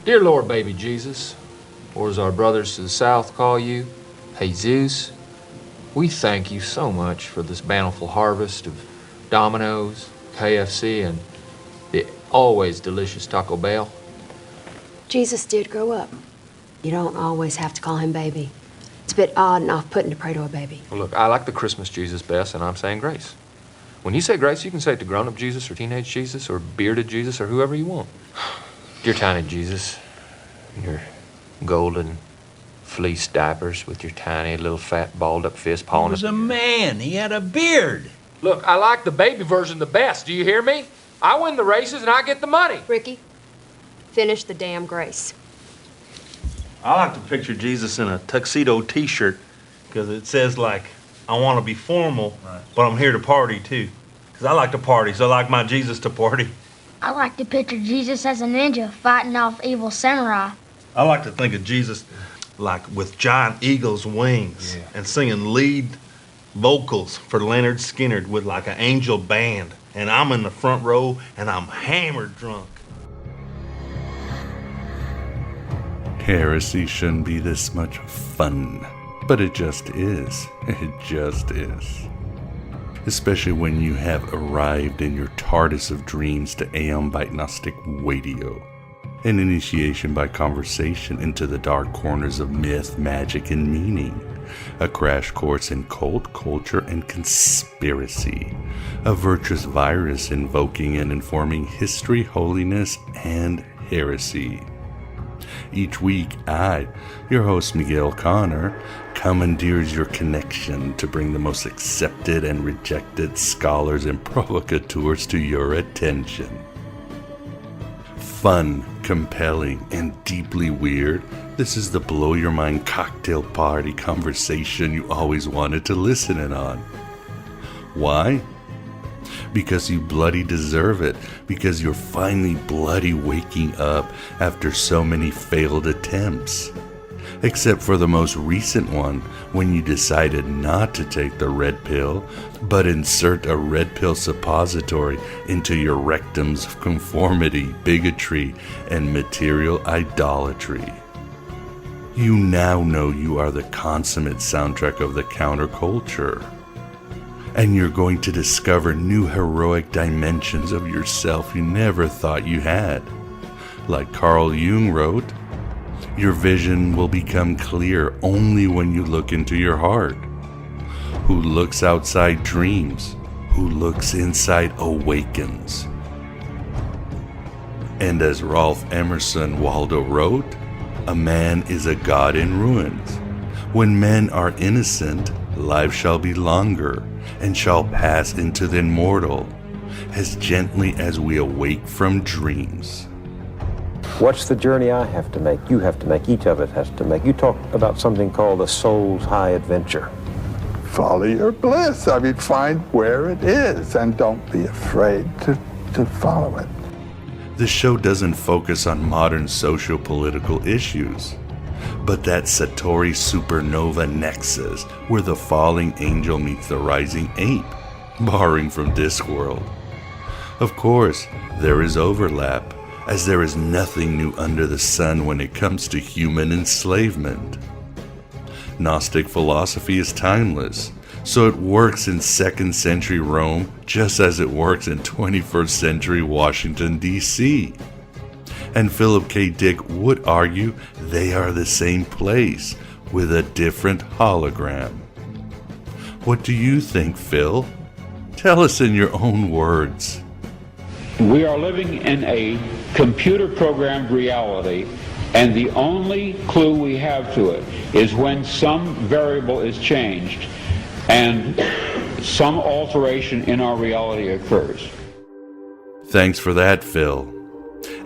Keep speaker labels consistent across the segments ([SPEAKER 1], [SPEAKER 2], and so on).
[SPEAKER 1] Dear Lord baby Jesus, or as our brothers to the south call you, Jesus, we thank you so much for this bountiful harvest of Domino's, KFC, and the always delicious Taco Bell.
[SPEAKER 2] Jesus did grow up. You don't always have to call him baby. It's a bit odd and off-putting to pray to a baby.
[SPEAKER 1] Well, look, I like the Christmas Jesus best, and I'm saying grace. When you say grace, you can say it to grown-up Jesus or teenage Jesus or bearded Jesus or whoever you want. Dear tiny Jesus, your golden fleece diapers with your tiny little fat balled-up fist pawing.
[SPEAKER 3] He was a man. He had a beard.
[SPEAKER 1] Look, I like the baby version the best. Do you hear me? I win the races and I get the money.
[SPEAKER 2] Ricky, finish the damn grace.
[SPEAKER 3] I like to picture Jesus in a tuxedo T-shirt because it says, like, I want to be formal, but I'm here to party, too. Because I like to party, so I like my Jesus to party.
[SPEAKER 4] I like to picture Jesus as a ninja fighting off evil samurai.
[SPEAKER 3] I like to think of Jesus, like, with giant eagle's wings and singing lead vocals for Leonard Skinner with, like, an angel band. And I'm in the front row, and I'm hammered drunk.
[SPEAKER 5] Heresy shouldn't be this much fun, but it just is. It just is. Especially when you have arrived in your TARDIS of dreams to Aeon by Gnostic Radio. An initiation by conversation into the dark corners of myth, magic, and meaning. A crash course in cult, culture, and conspiracy. A virtuous virus invoking and informing history, holiness, and heresy. Each week, I, your host Miguel Connor, commandeers your connection to bring the most accepted and rejected scholars and provocateurs to your attention. Fun, compelling, and deeply weird, this is the blow-your-mind cocktail party conversation you always wanted to listen in on. Why? Because you bloody deserve it, because you're finally bloody waking up after so many failed attempts. Except for the most recent one, when you decided not to take the red pill, but insert a red pill suppository into your rectums of conformity, bigotry, and material idolatry. You now know you are the consummate soundtrack of the counterculture. And you're going to discover new heroic dimensions of yourself you never thought you had. Like Carl Jung wrote, your vision will become clear only when you look into your heart. Who looks outside dreams, who looks inside awakens. And as Ralph Emerson Waldo wrote, a man is a god in ruins. When men are innocent, life shall be longer, and shall pass into the immortal, as gently as we awake from dreams.
[SPEAKER 6] What's the journey I have to make, you have to make, each of us has to make? You talk about something called the soul's high adventure.
[SPEAKER 7] Follow your bliss. I mean, find where it is, and don't be afraid to follow it.
[SPEAKER 5] The show doesn't focus on modern socio-political issues, but that Satori supernova nexus where the falling angel meets the rising ape, borrowing from Discworld. Of course, there is overlap, as there is nothing new under the sun when it comes to human enslavement. Gnostic philosophy is timeless, so it works in 2nd century Rome just as it works in 21st century Washington, D.C. And Philip K. Dick would argue they are the same place with a different hologram. What do you think, Phil? Tell us in your own words.
[SPEAKER 8] We are living in a computer-programmed reality, and the only clue we have to it is when some variable is changed and some alteration in our reality occurs.
[SPEAKER 5] Thanks for that, Phil.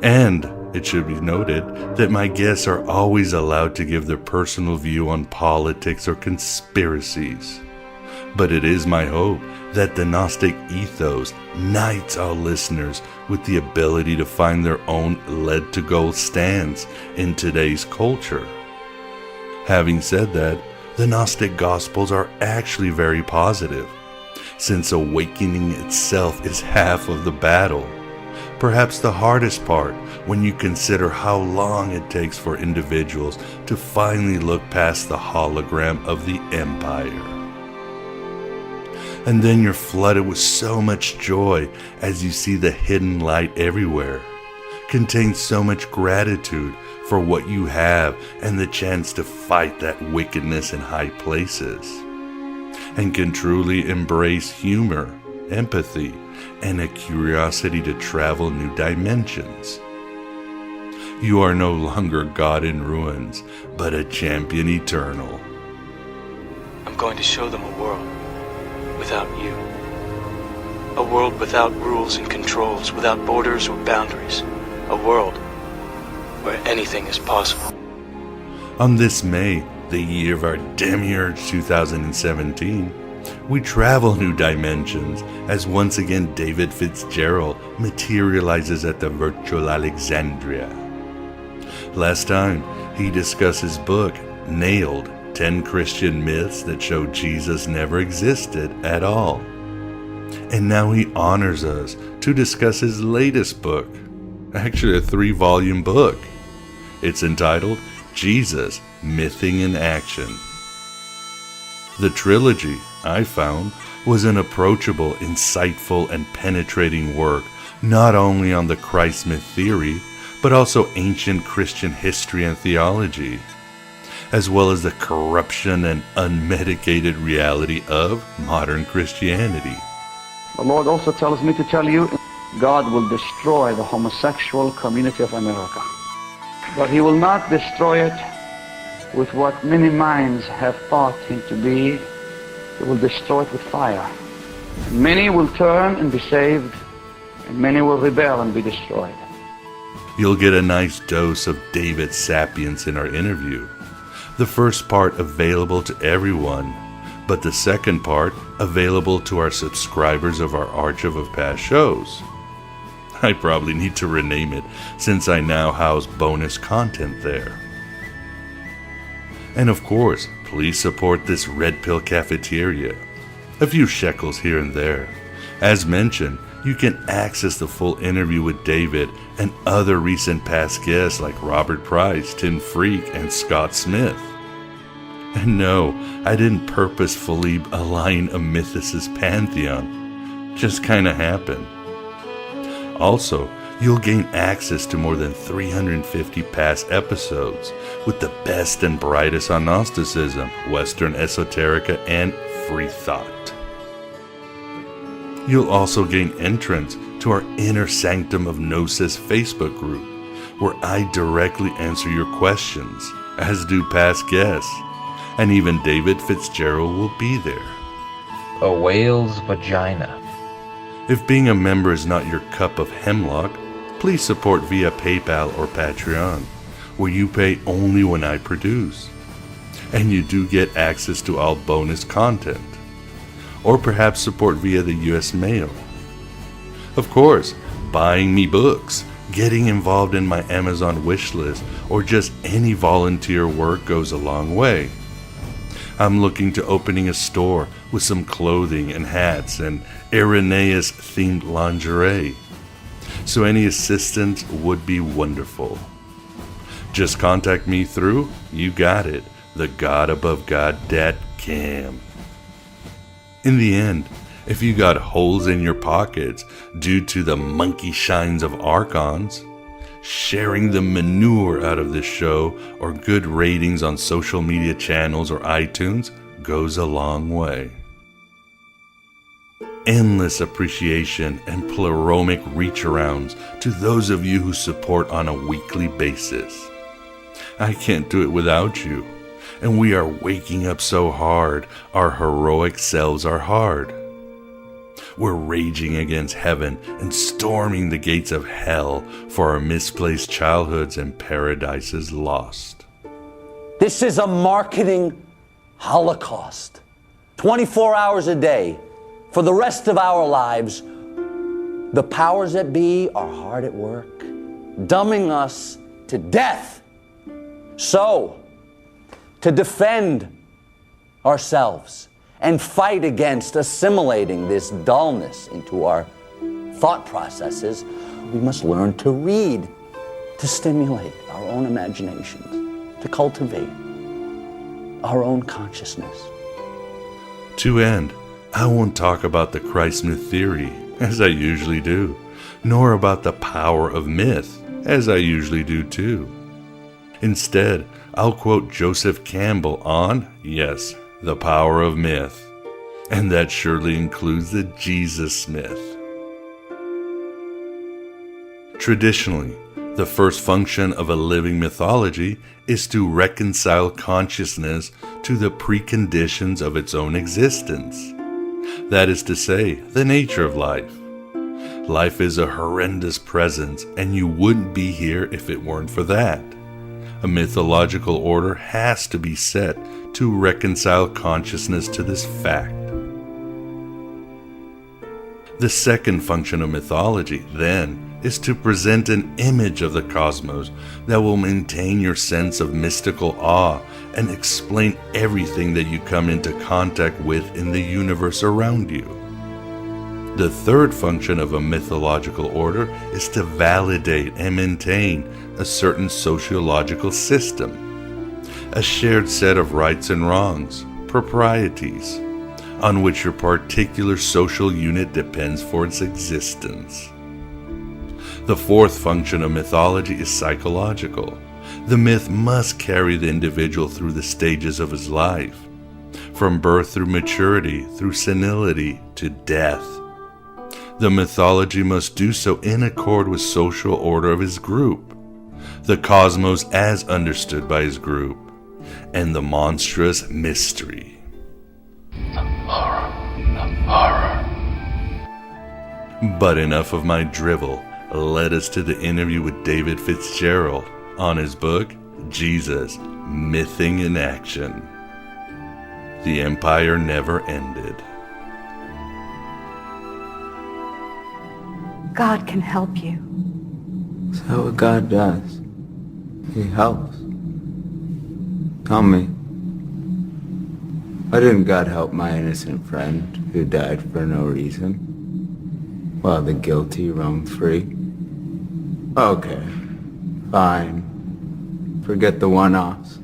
[SPEAKER 5] And it should be noted that my guests are always allowed to give their personal view on politics or conspiracies. But it is my hope that the Gnostic ethos knights our listeners with the ability to find their own lead-to-gold stance in today's culture. Having said that, the Gnostic Gospels are actually very positive, since awakening itself is half of the battle. Perhaps the hardest part when you consider how long it takes for individuals to finally look past the hologram of the empire. And then you're flooded with so much joy as you see the hidden light everywhere, contains so much gratitude for what you have and the chance to fight that wickedness in high places, and can truly embrace humor, empathy, and a curiosity to travel new dimensions. You are no longer God in ruins, but a champion eternal.
[SPEAKER 9] I'm going to show them a world without you. A world without rules and controls, without borders or boundaries. A world where anything is possible.
[SPEAKER 5] On this May, the year of our Demiurge 2017, we travel new dimensions as once again David Fitzgerald materializes at the virtual Alexandria. Last time, he discussed his book, Nailed, 10 Christian Myths that show Jesus never existed at all. And now he honors us to discuss his latest book, actually a 3-volume book. It's entitled Jesus, Mything in Action. The trilogy, I found, was an approachable, insightful, and penetrating work not only on the Christ myth theory, but also ancient Christian history and theology, as well as the corruption and unmedicated reality of modern Christianity.
[SPEAKER 10] The Lord also tells me to tell you, God will destroy the homosexual community of America. But he will not destroy it with what many minds have thought him to be. He will destroy it with fire. And many will turn and be saved, and many will rebel and be destroyed.
[SPEAKER 5] You'll get a nice dose of David's sapience in our interview. The first part available to everyone, but the second part available to our subscribers of our archive of past shows. I probably need to rename it since I now house bonus content there. And of course, please support this Red Pill Cafeteria. A few shekels here and there. As mentioned, you can access the full interview with David and other recent past guests like Robert Price, Tim Freak, and Scott Smith. And no, I didn't purposefully align a mythicist pantheon. Just kinda happened. Also, you'll gain access to more than 350 past episodes with the best and brightest on Gnosticism, Western esoterica, and free thought. You'll also gain entrance to our Inner Sanctum of Gnosis Facebook group, where I directly answer your questions, as do past guests, and even David Fitzgerald will be there.
[SPEAKER 1] A whale's vagina.
[SPEAKER 5] If being a member is not your cup of hemlock, please support via PayPal or Patreon, where you pay only when I produce. And you do get access to all bonus content. Or perhaps support via the US mail. Of course, buying me books, getting involved in my Amazon wishlist, or just any volunteer work goes a long way. I'm looking to opening a store with some clothing and hats and Irenaeus themed lingerie. So any assistance would be wonderful. Just contact me through, you got it, the godabovegod.com. In the end, if you got holes in your pockets due to the monkey shines of archons, sharing the manure out of this show or good ratings on social media channels or iTunes goes a long way. Endless appreciation and pleromic reach-arounds to those of you who support on a weekly basis. I can't do it without you, and we are waking up so hard, our heroic selves are hard. We're raging against heaven and storming the gates of hell for our misplaced childhoods and paradises lost.
[SPEAKER 11] This is a marketing holocaust. 24 hours a day. For the rest of our lives, the powers that be are hard at work, dumbing us to death. So, to defend ourselves and fight against assimilating this dullness into our thought processes, We must learn to read, to stimulate our own imaginations, to cultivate our own consciousness.
[SPEAKER 5] To end, I won't talk about the Christ myth theory, as I usually do, nor about the power of myth, as I usually do too. Instead, I'll quote Joseph Campbell on, yes, the power of myth, and that surely includes the Jesus myth. Traditionally, the first function of a living mythology is to reconcile consciousness to the preconditions of its own existence. That is to say, the nature of life. Life is a horrendous presence, and you wouldn't be here if it weren't for that. A mythological order has to be set to reconcile consciousness to this fact. The second function of mythology, then, is to present an image of the cosmos that will maintain your sense of mystical awe and explain everything that you come into contact with in the universe around you. The third function of a mythological order is to validate and maintain a certain sociological system, a shared set of rights and wrongs, proprieties, on which your particular social unit depends for its existence. The fourth function of mythology is psychological. The myth must carry the individual through the stages of his life, from birth through maturity, through senility to death. The mythology must do so in accord with social order of his group, the cosmos as understood by his group, and the monstrous mystery. The horror. But enough of my drivel. Led us to the interview with David Fitzgerald on his book, Jesus, Mything in Action. The Empire Never Ended.
[SPEAKER 12] God can help you.
[SPEAKER 13] That's what God does. He helps. Tell me, why didn't God help my innocent friend who died for no reason, while the guilty roam free? Okay, fine. Forget the one-offs.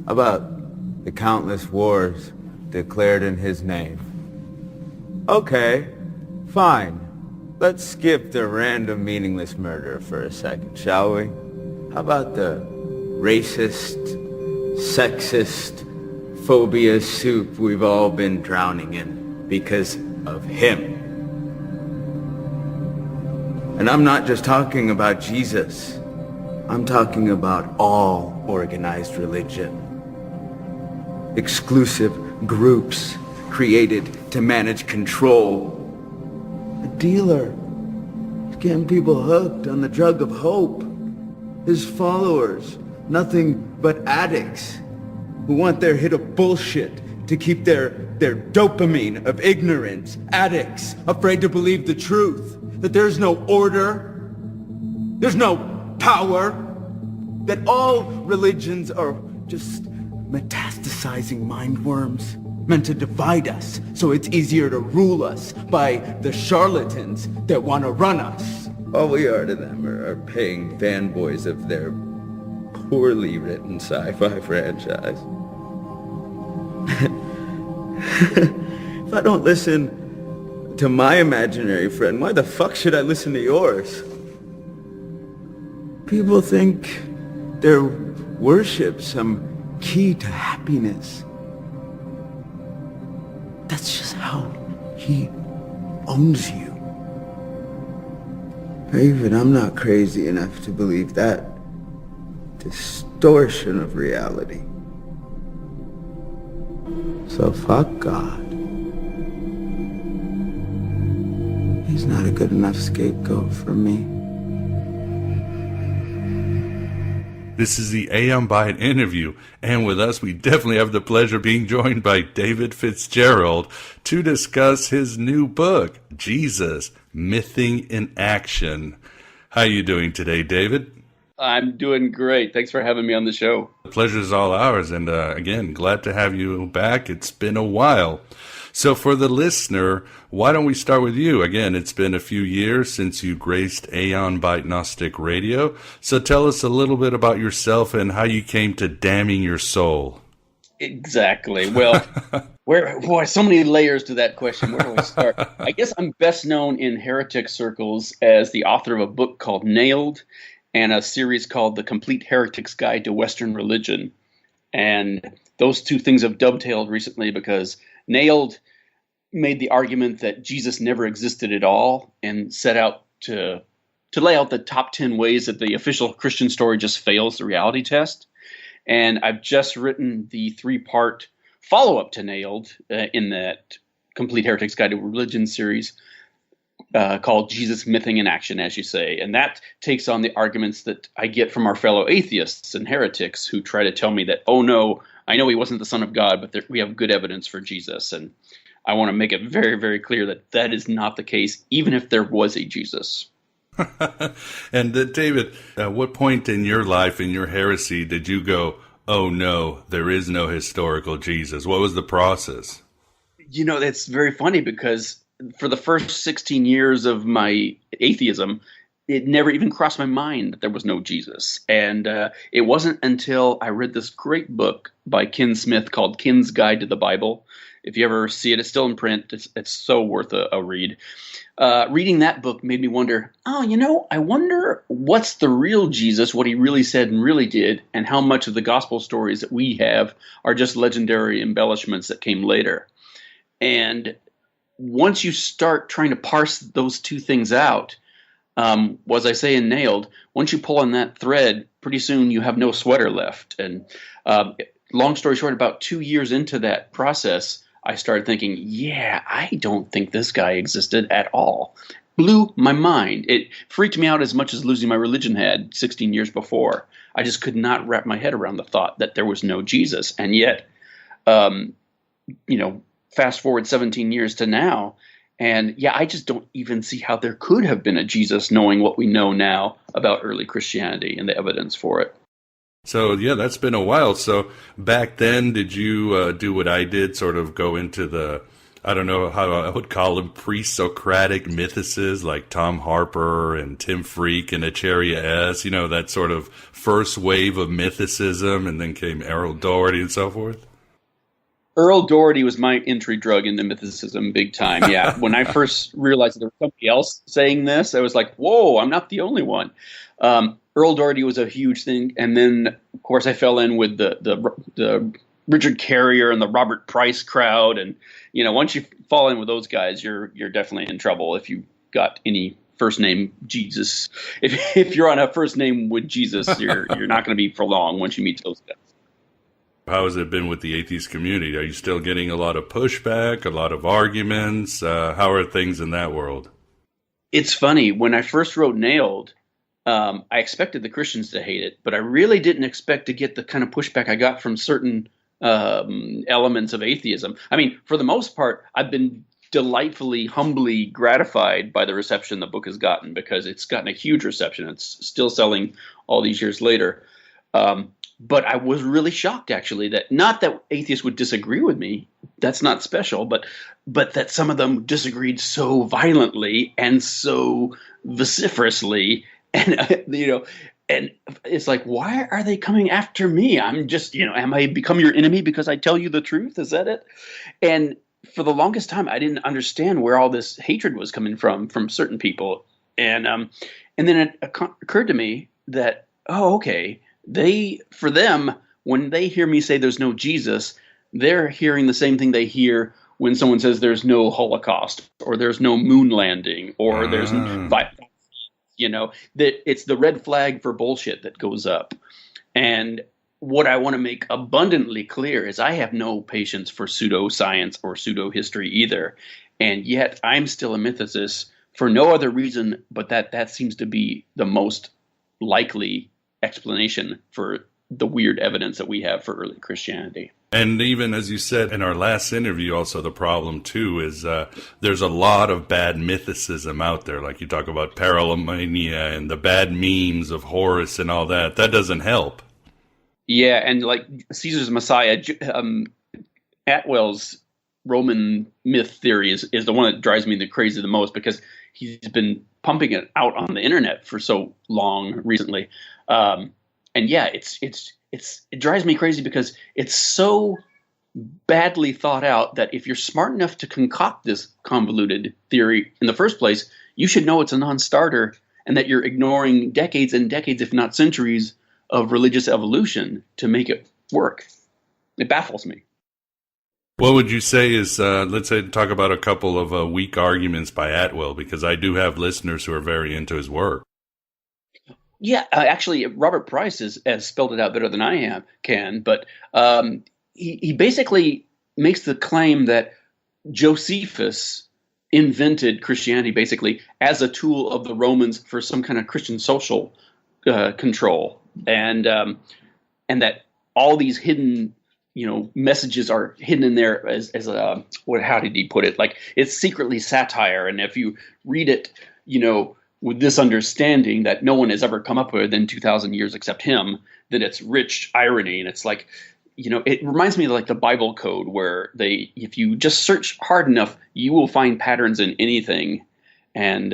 [SPEAKER 13] How about the countless wars declared in his name? Okay, fine. Let's skip the random meaningless murder for a second, shall we? How about the racist, sexist, phobia soup we've all been drowning in because of him? And I'm not just talking about Jesus. I'm talking about all organized religion. Exclusive groups created to manage control. A dealer is getting people hooked on the drug of hope. His followers, nothing but addicts who want their hit of bullshit to keep their dopamine of ignorance. Addicts afraid to believe the truth. That there's no order, there's no power, that all religions are just metastasizing mind worms meant to divide us so it's easier to rule us by the charlatans that want to run us. All we are to them are paying fanboys of their poorly written sci-fi franchise. If I don't listen to my imaginary friend, why the fuck should I listen to yours? People think their worship some key to happiness. That's just how he owns you. Even I'm not crazy enough to believe that distortion of reality. So fuck God. He's not a good enough scapegoat for me.
[SPEAKER 5] This is the Aeon Byte interview, and with us we definitely have the pleasure of being joined by David Fitzgerald to discuss his new book, Jesus, Mything in Action. How are you doing today, David?
[SPEAKER 14] I'm doing great. Thanks for having me on the show.
[SPEAKER 5] The pleasure is all ours, and again, glad to have you back. It's been a while. So for the listener, why don't we start with you? Again, it's been a few years since you graced Aeon by Gnostic Radio. So tell us a little bit about yourself and how you came to damning your soul.
[SPEAKER 14] Exactly. Well, so many layers to that question. Where do I start? I guess I'm best known in heretic circles as the author of a book called Nailed and a series called The Complete Heretic's Guide to Western Religion. And those two things have dovetailed recently because Nailed made the argument that Jesus never existed at all and set out to lay out the top 10 ways that the official Christian story just fails the reality test. And I've just written the 3-part follow-up to Nailed in that Complete Heretic's Guide to Religion series called Jesus Mything in Action, as you say. And that takes on the arguments that I get from our fellow atheists and heretics who try to tell me that, oh no, I know he wasn't the Son of God, but we have good evidence for Jesus. And I want to make it very, very clear that that is not the case, even if there was a Jesus.
[SPEAKER 5] And David, at what point in your life, in your heresy, did you go, oh no, there is no historical Jesus? What was the process?
[SPEAKER 14] You know, it's very funny because for the first 16 years of my atheism, it never even crossed my mind that there was no Jesus. And it wasn't until I read this great book by Ken Smith called Ken's Guide to the Bible. If you ever see it, it's still in print. It's so worth a read. Reading that book made me wonder, I wonder what's the real Jesus, what he really said and really did, and how much of the gospel stories that we have are just legendary embellishments that came later. And once you start trying to parse those two things out, as I say in Nailed, once you pull on that thread, pretty soon you have no sweater left. And long story short, about 2 years into that process, I started thinking, I don't think this guy existed at all. Blew my mind. It freaked me out as much as losing my religion had 16 years before. I just could not wrap my head around the thought that there was no Jesus. And yet, fast forward 17 years to now, and I just don't even see how there could have been a Jesus knowing what we know now about early Christianity and the evidence for it.
[SPEAKER 5] So, that's been a while. So back then, did you do what I did, sort of go into the, I don't know how I would call them, pre-Socratic mythicists like Tom Harper and Tim Freak and Acharya S., that sort of first wave of mythicism, and then came Errol Doherty and so forth?
[SPEAKER 14] Earl Doherty was my entry drug into mythicism big time. Yeah. When I first realized that there was somebody else saying this, I was like, whoa, I'm not the only one. Earl Doherty was a huge thing. And then, of course, I fell in with the Richard Carrier and the Robert Price crowd. And, once you fall in with those guys, you're definitely in trouble if you got any first name Jesus. If you're on a first name with Jesus, you're not going to be for long once you meet those guys.
[SPEAKER 5] How has it been with the atheist community? Are you still getting a lot of pushback, a lot of arguments? How are things in that world?
[SPEAKER 14] It's funny. When I first wrote Nailed, I expected the Christians to hate it, but I really didn't expect to get the kind of pushback I got from certain elements of atheism. I mean, for the most part, I've been delightfully, humbly gratified by the reception the book has gotten, because it's gotten a huge reception. It's still selling all these years later. But I was really shocked, actually, that not that atheists would disagree with me. That's not special, but that some of them disagreed so violently and so vociferously. And, and it's like, why are they coming after me? I'm just, am I become your enemy because I tell you the truth? Is that it? And for the longest time, I didn't understand where all this hatred was coming from certain people. And then it occurred to me that, okay, for them, when they hear me say there's no Jesus, they're hearing the same thing they hear when someone says there's no Holocaust, or there's no moon landing, or there's that it's the red flag for bullshit that goes up. And what I want to make abundantly clear is I have no patience for pseudoscience or pseudo-history either. And yet I'm still a mythicist for no other reason but that seems to be the most likely explanation for the weird evidence that we have for early Christianity.
[SPEAKER 5] And even as you said in our last interview, also the problem too is there's a lot of bad mythicism out there. Like you talk about parallelomania and the bad memes of Horus and all that. That doesn't help.
[SPEAKER 14] Yeah, and like Caesar's Messiah, Atwell's Roman myth theory is the one that drives me crazy the most, because he's been pumping it out on the internet for so long recently. And yeah, it drives me crazy because it's so badly thought out that if you're smart enough to concoct this convoluted theory in the first place, you should know it's a non-starter and that you're ignoring decades and decades, if not centuries, of religious evolution to make it work. It baffles me.
[SPEAKER 5] What would you say is, let's say, talk about a couple of weak arguments by Atwill, because I do have listeners who are very into his work.
[SPEAKER 14] Yeah, actually, Robert Price has spelled it out better than I can, but he basically makes the claim that Josephus invented Christianity basically as a tool of the Romans for some kind of Christian social control, and that all these hidden messages are hidden in there as a, how did he put it? Like, it's secretly satire, and if you read it, with this understanding that no one has ever come up with in 2,000 years except him, then it's rich irony. And it's like, it reminds me of like the Bible code, where if you just search hard enough, you will find patterns in anything, and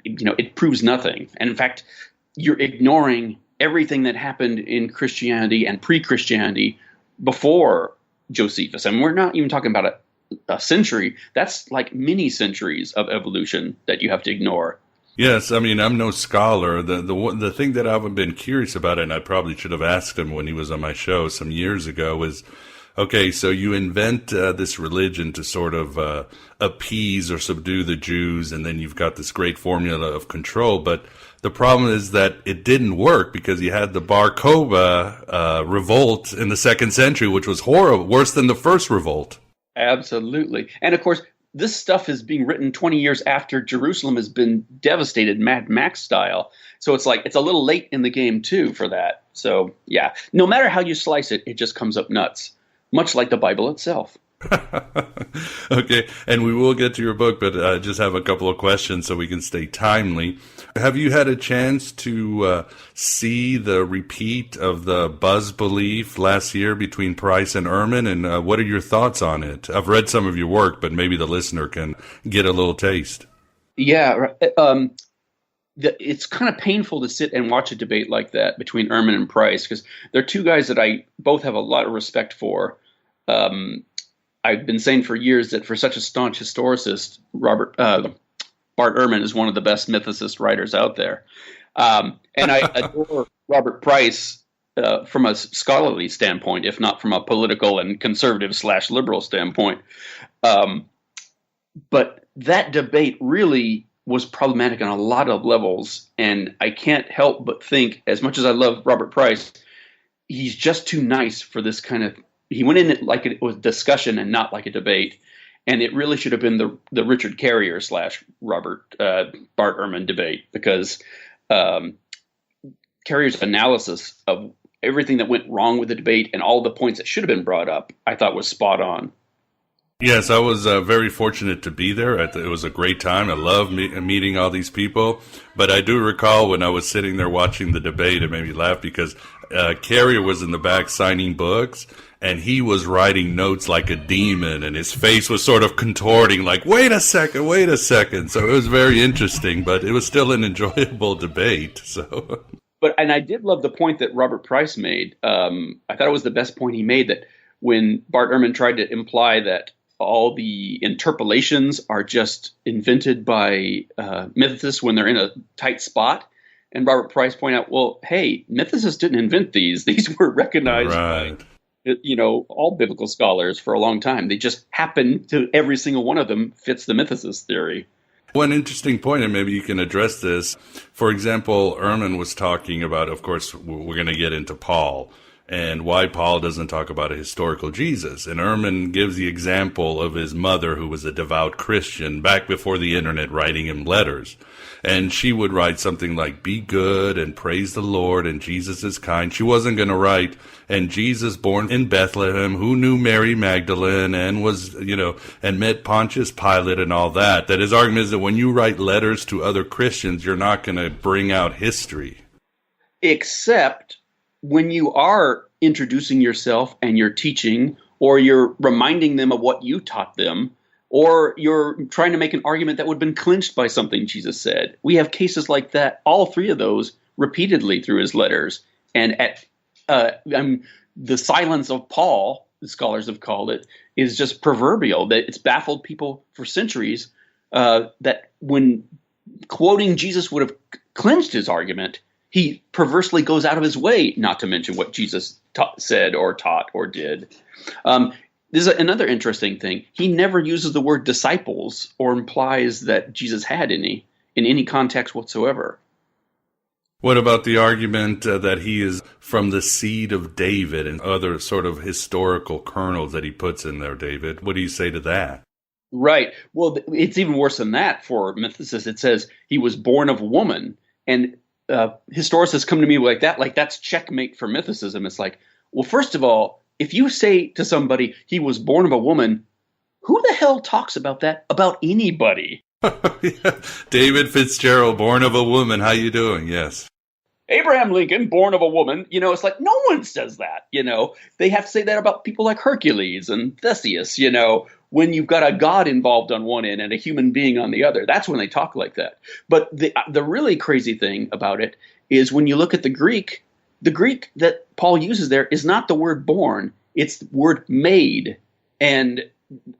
[SPEAKER 14] it proves nothing. And in fact, you're ignoring everything that happened in Christianity and pre-Christianity before Josephus. And we're not even talking about a century. That's like many centuries of evolution that you have to ignore.
[SPEAKER 5] Yes, I mean, I'm no scholar. The thing that I've been curious about, and I probably should have asked him when he was on my show some years ago, is, okay, so you invent this religion to sort of appease or subdue the Jews, and then you've got this great formula of control. But the problem is that it didn't work, because you had the Bar Kokhba revolt in the 2nd century, which was horrible, worse than the first revolt.
[SPEAKER 14] Absolutely. And of course, this stuff is being written 20 years after Jerusalem has been devastated, Mad Max style. So it's like, it's a little late in the game too for that. So yeah, no matter how you slice it, it just comes up nuts, much like the Bible itself.
[SPEAKER 5] Okay, and we will get to your book, but I just have a couple of questions so we can stay timely. Have you had a chance to see the repeat of the Buzz Belief last year between Price and Ehrman, and what are your thoughts on it? I've read some of your work, but maybe the listener can get a little taste.
[SPEAKER 14] Yeah, it's kind of painful to sit and watch a debate like that between Ehrman and Price, because they're two guys that I both have a lot of respect for. I've been saying for years that for such a staunch historicist, Bart Ehrman is one of the best mythicist writers out there. And I adore Robert Price from a scholarly standpoint, if not from a political and conservative/liberal standpoint. But that debate really was problematic on a lot of levels. And I can't help but think, as much as I love Robert Price, he's just too nice for this kind of. He went in it like it was discussion and not like a debate, and it really should have been the Richard Carrier / Bart Ehrman debate, because Carrier's analysis of everything that went wrong with the debate and all the points that should have been brought up, I thought was spot on.
[SPEAKER 5] Yes, I was very fortunate to be there. It was a great time. I love meeting all these people. But I do recall when I was sitting there watching the debate, it made me laugh because Carrier was in the back signing books, and he was writing notes like a demon, and his face was sort of contorting like, wait a second. So it was very interesting, but it was still an enjoyable debate. So,
[SPEAKER 14] and I did love the point that Robert Price made. I thought it was the best point he made, that when Bart Ehrman tried to imply that all the interpolations are just invented by mythicists when they're in a tight spot. And Robert Price pointed out, well, hey, mythicists didn't invent these. These were recognized by, all biblical scholars for a long time. They just happen to, every single one of them fits the mythicist theory.
[SPEAKER 5] One interesting point, and maybe you can address this. For example, Ehrman was talking about, of course, we're going to get into Paul, and why Paul doesn't talk about a historical Jesus. And Ehrman gives the example of his mother, who was a devout Christian back before the internet, writing him letters. And she would write something like, be good and praise the Lord and Jesus is kind. She wasn't going to write, and Jesus born in Bethlehem, who knew Mary Magdalene and was, and met Pontius Pilate and all that. That his argument is that when you write letters to other Christians, you're not going to bring out history.
[SPEAKER 14] Except when you are introducing yourself and you're teaching, or you're reminding them of what you taught them, or you're trying to make an argument that would have been clinched by something Jesus said. We have cases like that, all three of those, repeatedly through his letters. And the silence of Paul, the scholars have called it, is just proverbial. That it's baffled people for centuries that when quoting Jesus would have clinched his argument, he perversely goes out of his way not to mention what Jesus said or taught or did. This is another interesting thing. He never uses the word disciples or implies that Jesus had any in any context whatsoever.
[SPEAKER 5] What about the argument that he is from the seed of David and other sort of historical kernels that he puts in there, David? What do you say to that?
[SPEAKER 14] Right. Well, it's even worse than that for Mythicists. It says he was born of woman. And historicists come to me like that's checkmate for Mythicism. It's like, well, first of all, if you say to somebody he was born of a woman, who the hell talks about that about anybody?
[SPEAKER 5] Yeah. David Fitzgerald, born of a woman. How you doing? Yes.
[SPEAKER 14] Abraham Lincoln, born of a woman. It's like no one says that. They have to say that about people like Hercules and Theseus. When you've got a god involved on one end and a human being on the other, that's when they talk like that. But the really crazy thing about it is when you look at the Greek that Paul uses there is not the word born, it's the word made. And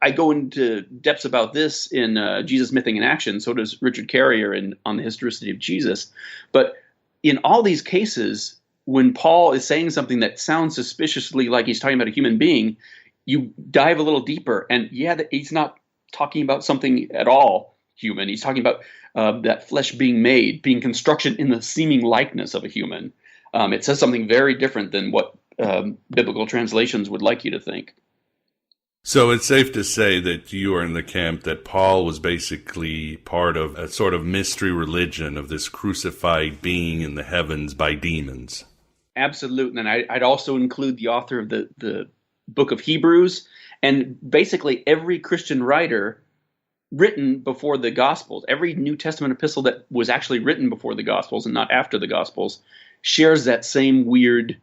[SPEAKER 14] I go into depths about this in Jesus, Myth, and Action. So does Richard Carrier on the historicity of Jesus. But in all these cases, when Paul is saying something that sounds suspiciously like he's talking about a human being, you dive a little deeper, and he's not talking about something at all human. He's talking about that flesh being made, being construction in the seeming likeness of a human. It says something very different than what biblical translations would like you to think.
[SPEAKER 5] So it's safe to say that you are in the camp that Paul was basically part of a sort of mystery religion of this crucified being in the heavens by demons.
[SPEAKER 14] Absolutely. And I'd also include the author of the book of Hebrews, and basically every Christian writer written before the Gospels, every New Testament epistle that was actually written before the Gospels and not after the Gospels, shares that same weird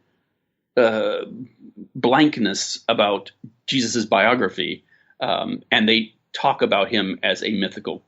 [SPEAKER 14] blankness about Jesus's biography, and they talk about him as a mythical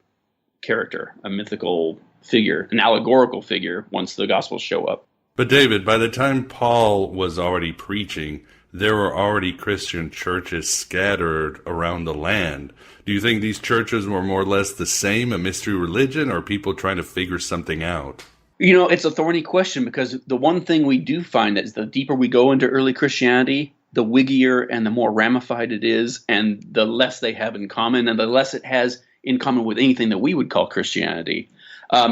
[SPEAKER 14] character, a mythical figure, an allegorical figure once the Gospels show up.
[SPEAKER 5] But David, by the time Paul was already preaching, there were already Christian churches scattered around the land. Do you think these churches were more or less the same, a mystery religion, or people trying to figure something out?
[SPEAKER 14] It's a thorny question, because the one thing we do find is the deeper we go into early Christianity, the wiggier and the more ramified it is, and the less they have in common, and the less it has in common with anything that we would call Christianity.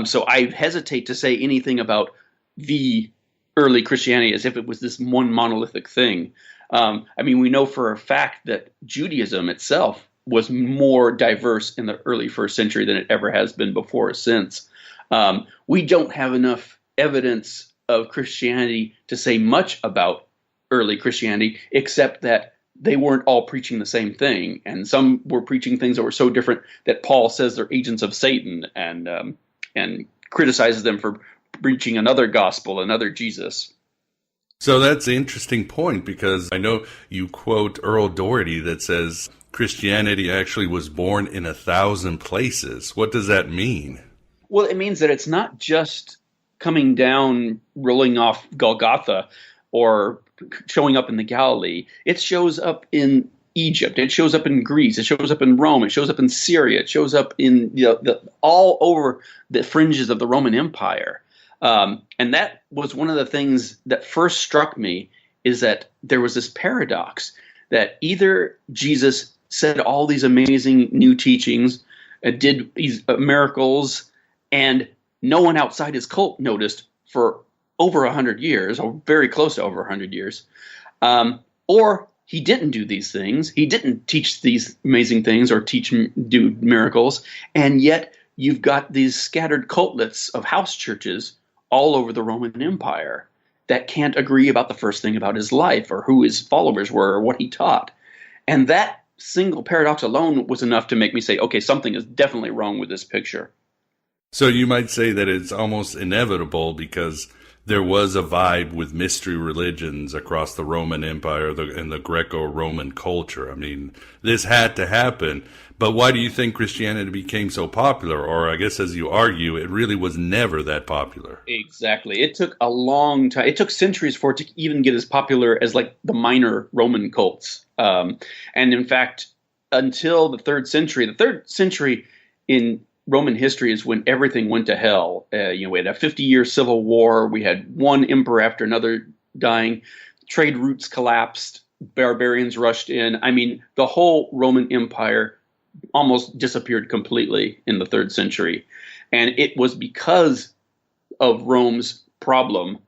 [SPEAKER 14] So I hesitate to say anything about the early Christianity as if it was this one monolithic thing. We know for a fact that Judaism itself was more diverse in the early first century than it ever has been before or since. We don't have enough evidence of Christianity to say much about early Christianity, except that they weren't all preaching the same thing. And some were preaching things that were so different that Paul says they're agents of Satan and criticizes them for preaching another gospel, another Jesus.
[SPEAKER 5] So that's an interesting point, because I know you quote Earl Doherty that says Christianity actually was born in 1,000 places. What does that mean?
[SPEAKER 14] Well, it means that it's not just coming down, rolling off Golgotha, or showing up in the Galilee. It shows up in Egypt. It shows up in Greece. It shows up in Rome. It shows up in Syria. It shows up in all over the fringes of the Roman Empire. And that was one of the things that first struck me, is that there was this paradox that either Jesus said all these amazing new teachings, did these miracles, and no one outside his cult noticed for over 100 years, or very close to over 100 years, or he didn't do these things. He didn't teach these amazing things or do miracles, and yet you've got these scattered cultlets of house churches all over the Roman Empire that can't agree about the first thing about his life, or who his followers were, or what he taught. And that single paradox alone was enough to make me say, okay, something is definitely wrong with this picture.
[SPEAKER 5] So you might say that it's almost inevitable, because there was a vibe with mystery religions across the Roman Empire and the Greco-Roman culture. I mean, this had to happen. But why do you think Christianity became so popular? Or I guess, as you argue, it really was never that popular.
[SPEAKER 14] Exactly. It took a long time. It took centuries for it to even get as popular as like the minor Roman cults. And in fact, until the 3rd century, in Roman history is when everything went to hell. We had a 50-year civil war. We had one emperor after another dying. Trade routes collapsed. Barbarians rushed in. I mean, the whole Roman Empire almost disappeared completely in the 3rd century. And it was because of Rome's problem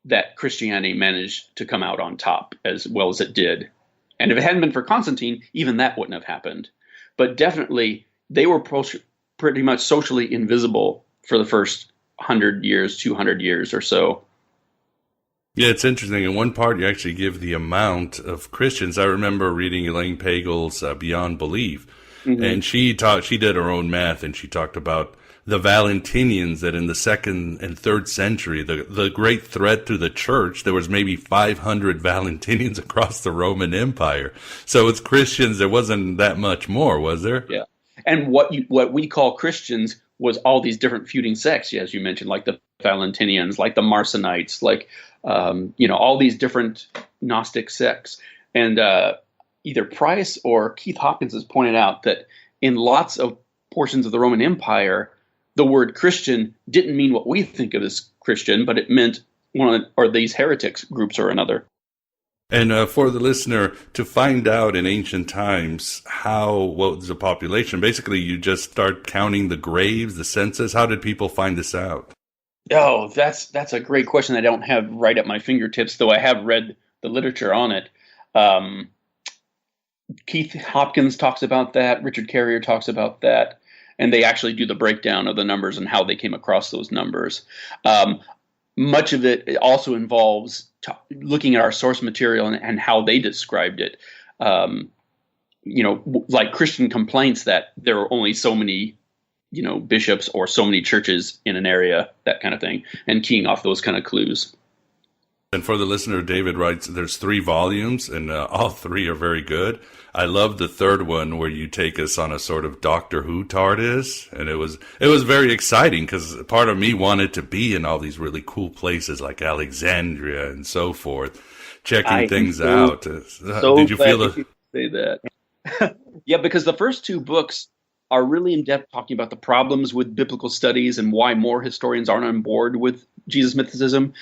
[SPEAKER 14] that Christianity managed to come out on top as well as it did. And if it hadn't been for Constantine, even that wouldn't have happened. But definitely, they were pretty much socially invisible for the first 100 years, 200 years or so.
[SPEAKER 5] Yeah, it's interesting. In one part, you actually give the amount of Christians. I remember reading Elaine Pagel's Beyond Belief, and she did her own math, and she talked about the Valentinians, that in the 2nd and 3rd century, the great threat to the church, there was maybe 500 Valentinians across the Roman Empire. So it's Christians, there wasn't that much more, was there?
[SPEAKER 14] Yeah. And what we call Christians was all these different feuding sects, as you mentioned, like the Valentinians, like the Marcionites, like all these different Gnostic sects. And either Price or Keith Hopkins has pointed out that in lots of portions of the Roman Empire, the word Christian didn't mean what we think of as Christian, but it meant one or these heretics groups or another.
[SPEAKER 5] And for the listener, to find out in ancient times what was the population, basically you just start counting the graves, the census. How did people find this out?
[SPEAKER 14] Oh, that's a great question I don't have right at my fingertips, though I have read the literature on it. Keith Hopkins talks about that. Richard Carrier talks about that. And they actually do the breakdown of the numbers and how they came across those numbers. Much of it also involves looking at our source material and how they described it. Like Christian complaints that there are only so many, bishops or so many churches in an area, that kind of thing, and keying off those kind of clues.
[SPEAKER 5] And for the listener, David writes, there's 3 volumes, and all 3 are very good. I love the 3rd one where you take us on a sort of Doctor Who TARDIS, and it was very exciting because part of me wanted to be in all these really cool places like Alexandria and so forth, checking things out. Did you feel
[SPEAKER 14] you say that? Yeah, because the first 2 books are really in depth talking about the problems with biblical studies and why more historians aren't on board with Jesus mythicism.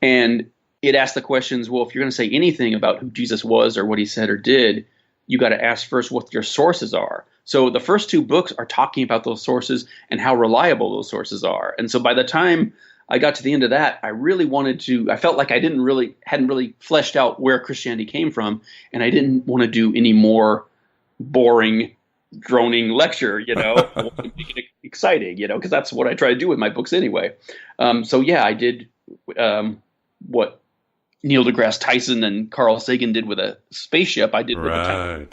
[SPEAKER 14] And it asks the questions, well, if you're going to say anything about who Jesus was or what he said or did, you got to ask first what your sources are. So the first 2 books are talking about those sources and how reliable those sources are. And so by the time I got to the end of that, I felt like I hadn't really fleshed out where Christianity came from, and I didn't want to do any more boring, droning lecture, I wanted to make it exciting, because that's what I try to do with my books anyway. I did what Neil deGrasse Tyson and Carl Sagan did with a spaceship. I did with a time,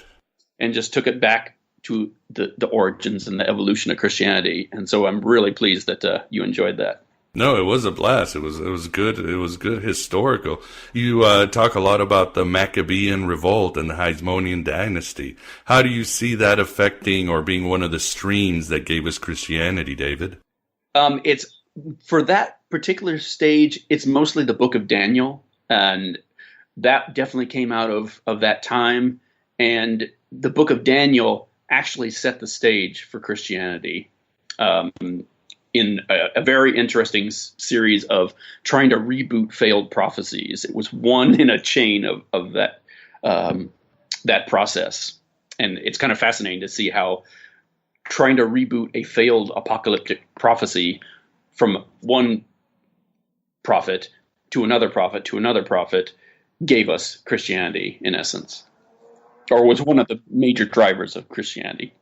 [SPEAKER 14] and just took it back to the origins and the evolution of Christianity. And so I'm really pleased that you enjoyed that.
[SPEAKER 5] No, it was a blast. It was good. It was good historical. You talk a lot about the Maccabean revolt and the Hasmonean dynasty. How do you see that affecting or being one of the streams that gave us Christianity, David?
[SPEAKER 14] It's for that particular stage, it's mostly the book of Daniel. And that definitely came out of that time. And the book of Daniel actually set the stage for Christianity in a very interesting series of trying to reboot failed prophecies. It was one in a chain of that process. And it's kind of fascinating to see how trying to reboot a failed apocalyptic prophecy from one prophet to another prophet, to another prophet, gave us Christianity, in essence, or was one of the major drivers of Christianity.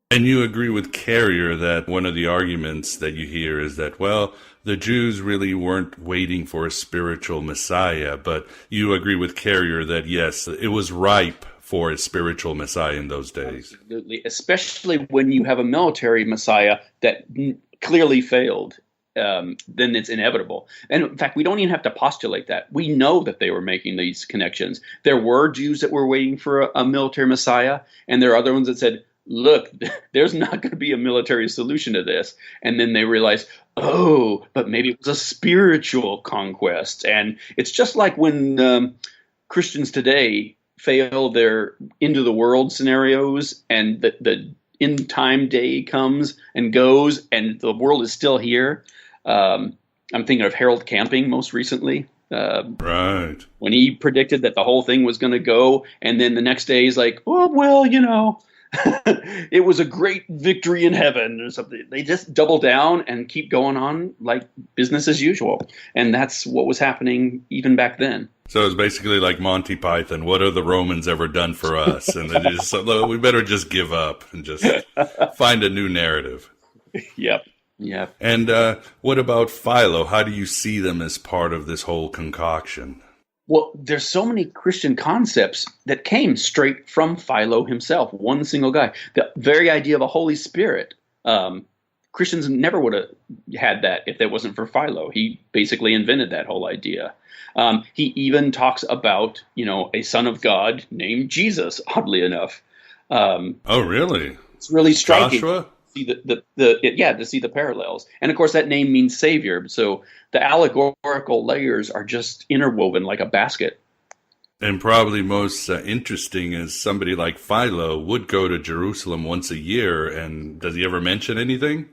[SPEAKER 5] And you agree with Carrier that one of the arguments that you hear is that, well, the Jews really weren't waiting for a spiritual Messiah, but you agree with Carrier that, yes, it was ripe for a spiritual Messiah in those days.
[SPEAKER 14] Absolutely, especially when you have a military Messiah that clearly failed. then it's inevitable. And in fact, we don't even have to postulate that. We know that they were making these connections. There were Jews that were waiting for a military Messiah, and there are other ones that said, look, there's not going to be a military solution to this. And then they realized, oh, but maybe it was a spiritual conquest. And it's just like when Christians today fail their into the world scenarios, and the end time day comes and goes, and the world is still here. I'm thinking of Harold Camping most recently.
[SPEAKER 5] Right.
[SPEAKER 14] When he predicted that the whole thing was going to go, and then the next day he's like, oh, well, it was a great victory in heaven or something. They just double down and keep going on like business as usual. And that's what was happening even back then.
[SPEAKER 5] So it's basically like Monty Python. What have the Romans ever done for us? And they just, we better just give up and just find a new narrative.
[SPEAKER 14] Yep.
[SPEAKER 5] And what about Philo? How do you see them as part of this whole concoction?
[SPEAKER 14] Well, there's so many Christian concepts that came straight from Philo himself, one single guy. The very idea of a Holy Spirit, Christians never would have had that if it wasn't for Philo. He basically invented that whole idea. He even talks about, a son of God named Jesus, oddly enough.
[SPEAKER 5] Oh, really?
[SPEAKER 14] It's really striking.
[SPEAKER 5] Joshua?
[SPEAKER 14] To see the parallels. And of course that name means savior, so the allegorical layers are just interwoven like a basket.
[SPEAKER 5] And probably most interesting is somebody like Philo would go to Jerusalem once a year, and does he ever mention anything?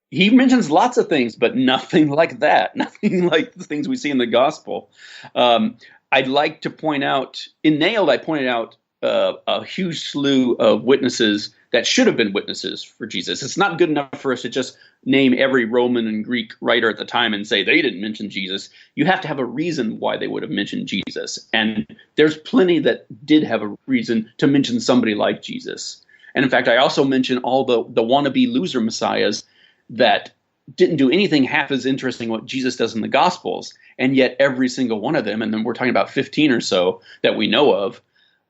[SPEAKER 14] He mentions lots of things, but nothing like that. Nothing like the things we see in the gospel. I'd like to point out, in Nailed, I pointed out a huge slew of witnesses that should have been witnesses for Jesus. It's not good enough for us to just name every Roman and Greek writer at the time and say they didn't mention Jesus. You have to have a reason why they would have mentioned Jesus. And there's plenty that did have a reason to mention somebody like Jesus. And in fact, I also mentioned all the wannabe loser messiahs that didn't do anything half as interesting what Jesus does in the Gospels. And yet every single one of them, and then we're talking about 15 or so that we know of,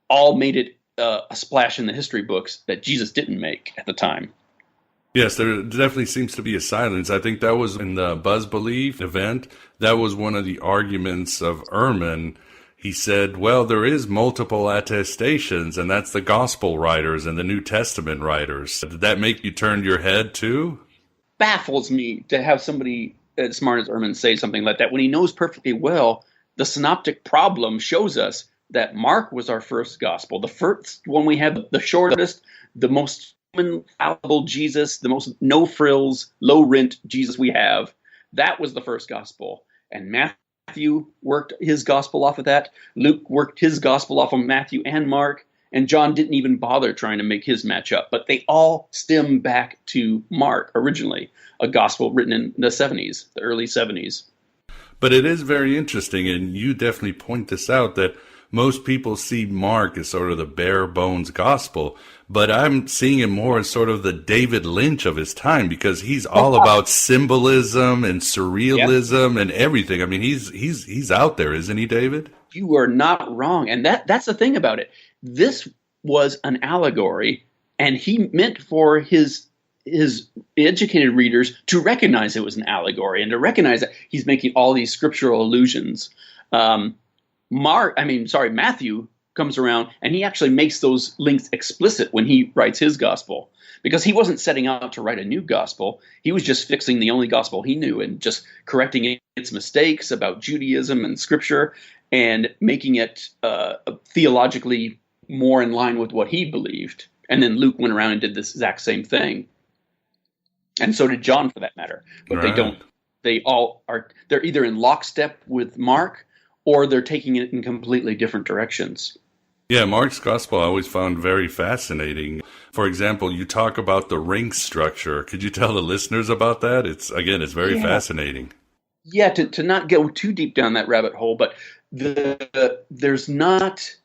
[SPEAKER 14] all made it a splash in the history books that Jesus didn't make at the time.
[SPEAKER 5] Yes, there definitely seems to be a silence. I think that was in the Buzz Believe event. That was one of the arguments of Ehrman. He said, well, there is multiple attestations, and that's the gospel writers and the New Testament writers. Did that make you turn your head too?
[SPEAKER 14] Baffles me to have somebody as smart as Ehrman say something like that when he knows perfectly well the synoptic problem shows us that Mark was our first gospel. The first one we have, the shortest, the most infallible Jesus, the most no frills, low rent Jesus we have. That was the first gospel. And Matthew worked his gospel off of that. Luke worked his gospel off of Matthew and Mark. And John didn't even bother trying to make his match up. But they all stem back to Mark originally, a gospel written in the 70s, the early 70s.
[SPEAKER 5] But it is very interesting, and you definitely point this out, that most people see Mark as sort of the bare bones gospel, but I'm seeing him more as sort of the David Lynch of his time, because he's all about symbolism and surrealism and everything. I mean, he's out there, isn't he, David?
[SPEAKER 14] You are not wrong. And that's the thing about it. This was an allegory, and he meant for his educated readers to recognize it was an allegory and to recognize that he's making all these scriptural allusions. Matthew comes around and he actually makes those links explicit when he writes his gospel, because he wasn't setting out to write a new gospel. He was just fixing the only gospel he knew and just correcting its mistakes about Judaism and scripture and making it theologically more in line with what he believed. And then Luke went around and did this exact same thing. And so did John, for that matter. But
[SPEAKER 5] Right.
[SPEAKER 14] They're either in lockstep with Mark or they're taking it in completely different directions.
[SPEAKER 5] Yeah, Mark's gospel I always found very fascinating. For example, you talk about the ring structure. Could you tell the listeners about that? It's very fascinating.
[SPEAKER 14] Yeah, to not go too deep down that rabbit hole, but there's not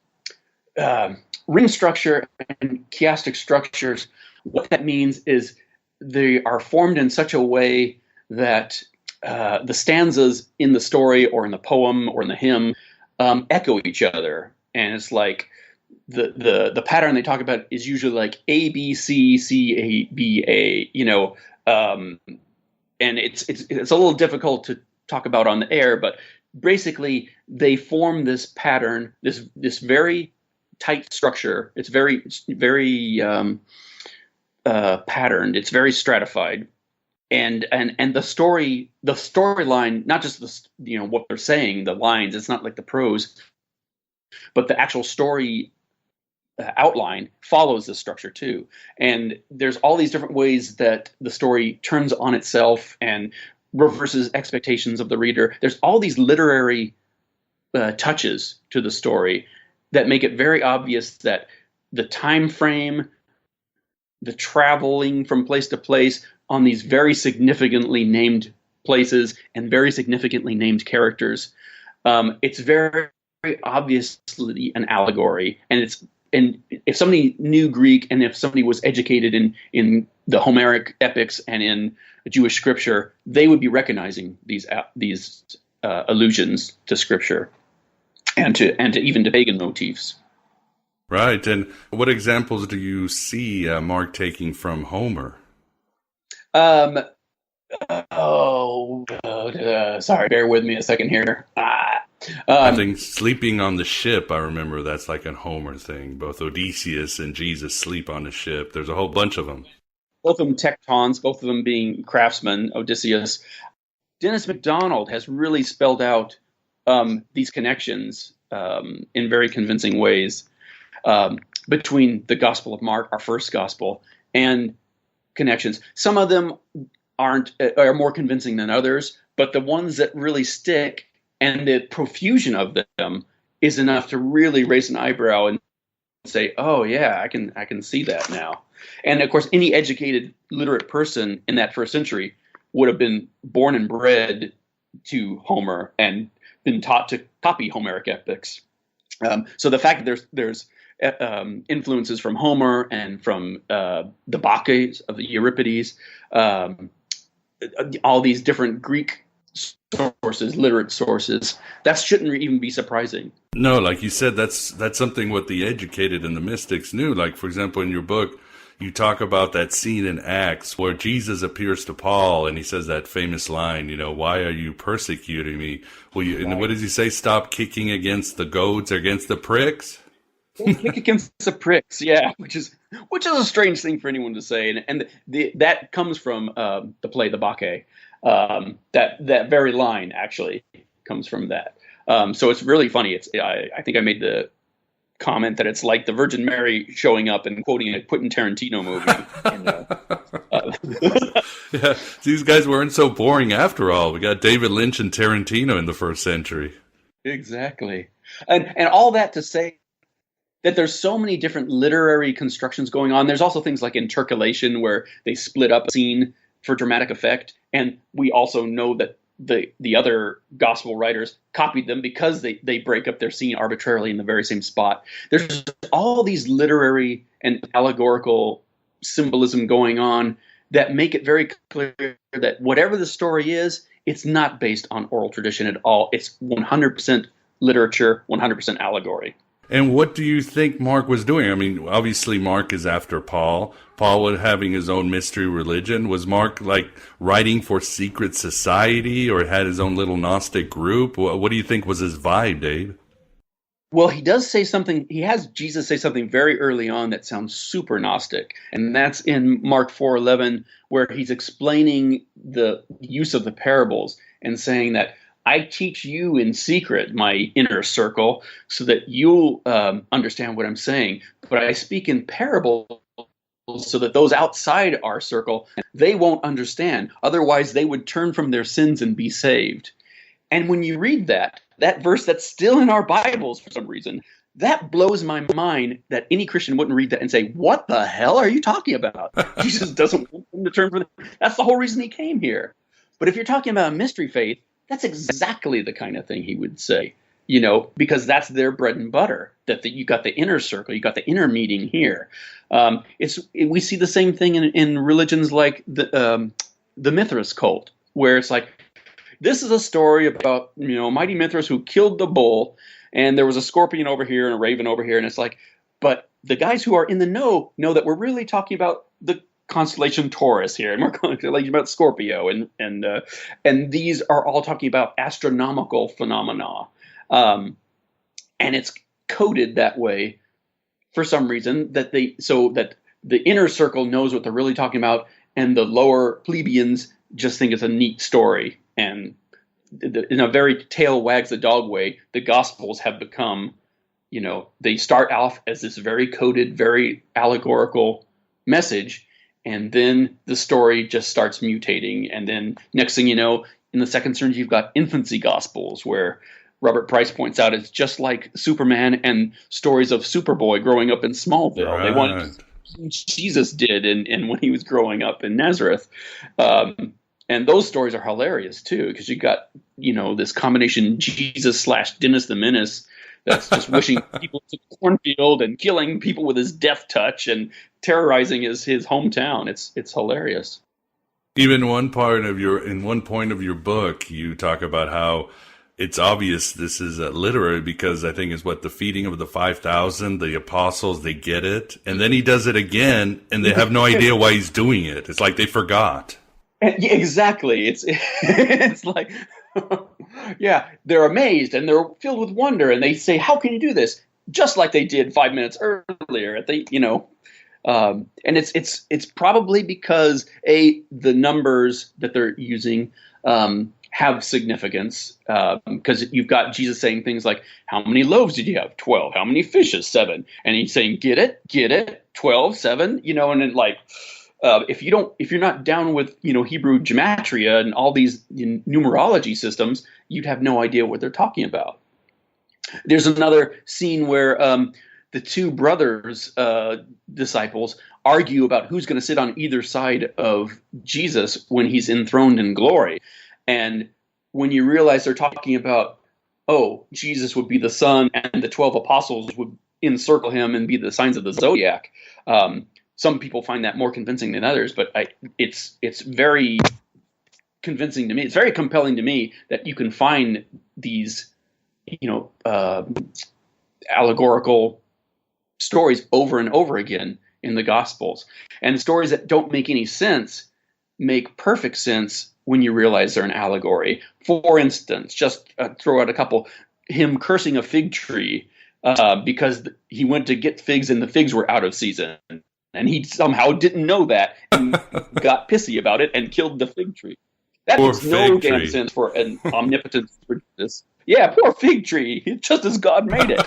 [SPEAKER 14] ring structure and chiastic structures. What that means is they are formed in such a way that the stanzas in the story or in the poem or in the hymn echo each other. And it's like the pattern they talk about is usually like A, B, C, C, A, B, A, and it's a little difficult to talk about on the air, but basically they form this pattern, this very tight structure. It's very patterned. It's very stratified, and the storyline, not just what they're saying, the lines. It's not like the prose, but the actual story outline follows this structure too. And there's all these different ways that the story turns on itself and reverses expectations of the reader. There's all these literary touches to the story that make it very obvious that the time frame, the traveling from place to place on these very significantly named places and very significantly named characters, it's very, very obviously an allegory. And if somebody knew Greek and if somebody was educated in the Homeric epics and in Jewish scripture, they would be recognizing these allusions to scripture and to even to pagan motifs.
[SPEAKER 5] Right. And what examples do you see Mark taking from Homer?
[SPEAKER 14] Sorry, bear with me a second here.
[SPEAKER 5] I think sleeping on the ship, I remember that's like a Homer thing. Both Odysseus and Jesus sleep on the ship. There's a whole bunch of them.
[SPEAKER 14] Both of them tectons, both of them being craftsmen, Odysseus. Dennis MacDonald has really spelled out these connections in very convincing ways between the Gospel of Mark, our first gospel, and connections. Some of them are more convincing than others, but the ones that really stick and the profusion of them is enough to really raise an eyebrow and say, "Oh yeah, I can see that now." And of course, any educated, literate person in that first century would have been born and bred to Homer and been taught to copy Homeric epics. So the fact that there's influences from Homer and from the Bacchae of the Euripides, all these different Greek sources, literate sources, that shouldn't even be surprising.
[SPEAKER 5] No, like you said, that's something what the educated and the mystics knew. Like, for example, in your book, you talk about that scene in Acts where Jesus appears to Paul and he says that famous line, "Why are you persecuting me?" And what does he say? Stop kicking against the goads or against the pricks?
[SPEAKER 14] Kick against the pricks, yeah, which is a strange thing for anyone to say, and that comes from the play The Bacchae. That very line actually comes from that. So it's really funny. I think I made the comment that it's like the Virgin Mary showing up and quoting a Quentin Tarantino movie.
[SPEAKER 5] Yeah, these guys weren't so boring after all. We got David Lynch and Tarantino in the first century.
[SPEAKER 14] Exactly, and all that to say that there's so many different literary constructions going on. There's also things like intercalation where they split up a scene for dramatic effect, and we also know that the other gospel writers copied them because they break up their scene arbitrarily in the very same spot. There's all these literary and allegorical symbolism going on that make it very clear that whatever the story is, it's not based on oral tradition at all. It's 100% literature, 100% allegory.
[SPEAKER 5] And what do you think Mark was doing? I mean, obviously Mark is after Paul. Paul was having his own mystery religion. Was Mark like writing for secret society or had his own little Gnostic group? What do you think was his vibe, Dave?
[SPEAKER 14] Well, he does say something. He has Jesus say something very early on that sounds super Gnostic. And that's in Mark 4:11, where he's explaining the use of the parables and saying that I teach you in secret, my inner circle, so that you'll understand what I'm saying. But I speak in parables so that those outside our circle, they won't understand. Otherwise, they would turn from their sins and be saved. And when you read that verse that's still in our Bibles for some reason, that blows my mind that any Christian wouldn't read that and say, "What the hell are you talking about? Jesus doesn't want them to turn from them." That's the whole reason he came here. But if you're talking about a mystery faith, that's exactly the kind of thing he would say, because that's their bread and butter, that you got the inner circle, you got the inner meeting here. We see the same thing in religions like the Mithras cult, where it's like, this is a story about, mighty Mithras who killed the bull, and there was a scorpion over here and a raven over here, and it's like, but the guys who are in the know that we're really talking about the constellation Taurus here, and we're constellation about Scorpio, and these are all talking about astronomical phenomena, and it's coded that way for some reason so that the inner circle knows what they're really talking about, and the lower plebeians just think it's a neat story. And in a very tail wags the dog way, the Gospels have become, they start off as this very coded, very allegorical message, and then the story just starts mutating. And then next thing you know, in the second century, you've got infancy Gospels, where Robert Price points out it's just like Superman and stories of Superboy growing up in Smallville. Right. They want Jesus did and when he was growing up in Nazareth. And those stories are hilarious too, because you got, this combination Jesus / Dennis the Menace that's just wishing people to the cornfield and killing people with his death touch and terrorizing his hometown. It's hilarious.
[SPEAKER 5] Even in one point of your book, you talk about how it's obvious this is literary, because I think it's the feeding of the 5,000, the apostles, they get it. And then he does it again and they have no idea why he's doing it. It's like they forgot.
[SPEAKER 14] Yeah, exactly. It's like, yeah, they're amazed and they're filled with wonder, and they say, "How can you do this?" Just like they did 5 minutes earlier. And it's probably because the numbers that they're using have significance, because you've got Jesus saying things like, "How many loaves did you have? 12. How many fishes? 7." And he's saying, "Get it, 12, 7." And then if you're not down with Hebrew gematria and all these numerology systems, you'd have no idea what they're talking about. There's another scene where the two brothers, disciples, argue about who's going to sit on either side of Jesus when he's enthroned in glory. And when you realize they're talking about, Jesus would be the sun and the 12 apostles would encircle him and be the signs of the zodiac. Some people find that more convincing than others, but it's very convincing to me. It's very compelling to me that you can find these, allegorical stories over and over again in the Gospels. And stories that don't make any sense make perfect sense when you realize they're an allegory. For instance, just throw out a couple. Him cursing a fig tree because he went to get figs and the figs were out of season. And he somehow didn't know that and got pissy about it and killed the fig tree. That makes no damn sense for an omnipotent Jesus. Yeah, poor fig tree. Just as God made it.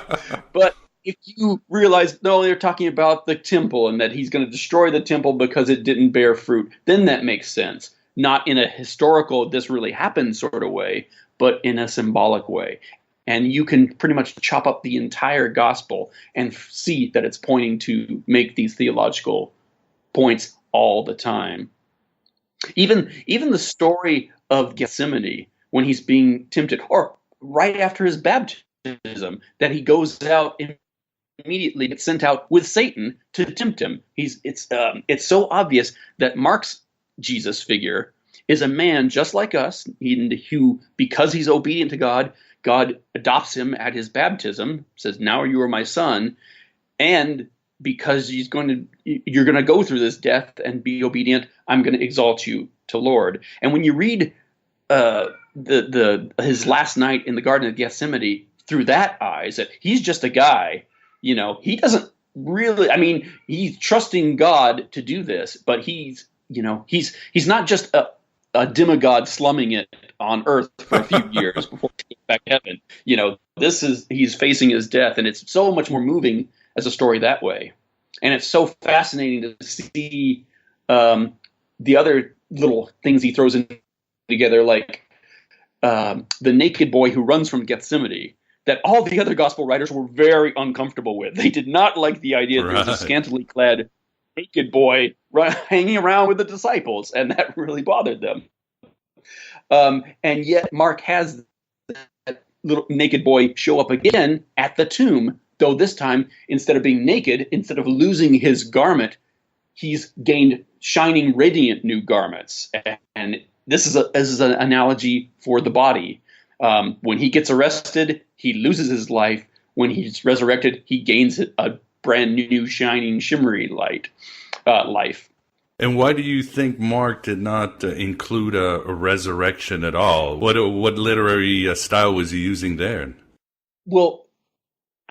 [SPEAKER 14] But if you realize, no, they're talking about the temple and that he's going to destroy the temple because it didn't bear fruit, then that makes sense. Not in a historical, this really happened sort of way, but in a symbolic way. And you can pretty much chop up the entire gospel and see that it's pointing to make these theological points all the time. Even the story of Gethsemane, when he's being tempted, or right after his baptism, that he goes out immediately, gets sent out with Satan to tempt him. It's so obvious that Mark's Jesus figure is a man just like us, who, because he's obedient to God, God adopts him at his baptism, says, "Now you are my son," and because you're going to go through this death and be obedient, I'm going to exalt you to Lord. And when you read his last night in the Garden of Gethsemane through that eyes, that he's just a guy, he doesn't really. He's trusting God to do this, but he's not just a demigod slumming it on earth for a few years before he gets back to heaven. He's facing his death, and it's so much more moving as a story that way. And it's so fascinating to see the other little things he throws in together, like the naked boy who runs from Gethsemane, that all the other gospel writers were very uncomfortable with. They did not like the idea that there was a scantily clad naked boy hanging around with the disciples, and that really bothered them. And yet Mark has that little naked boy show up again at the tomb, though this time, instead of being naked, instead of losing his garment, he's gained shining, radiant new garments. And this is an analogy for the body. When he gets arrested, he loses his life. When he's resurrected, he gains a brand new, shining, shimmery life.
[SPEAKER 5] And why do you think Mark did not include a resurrection at all? What literary style was he using there?
[SPEAKER 14] Well,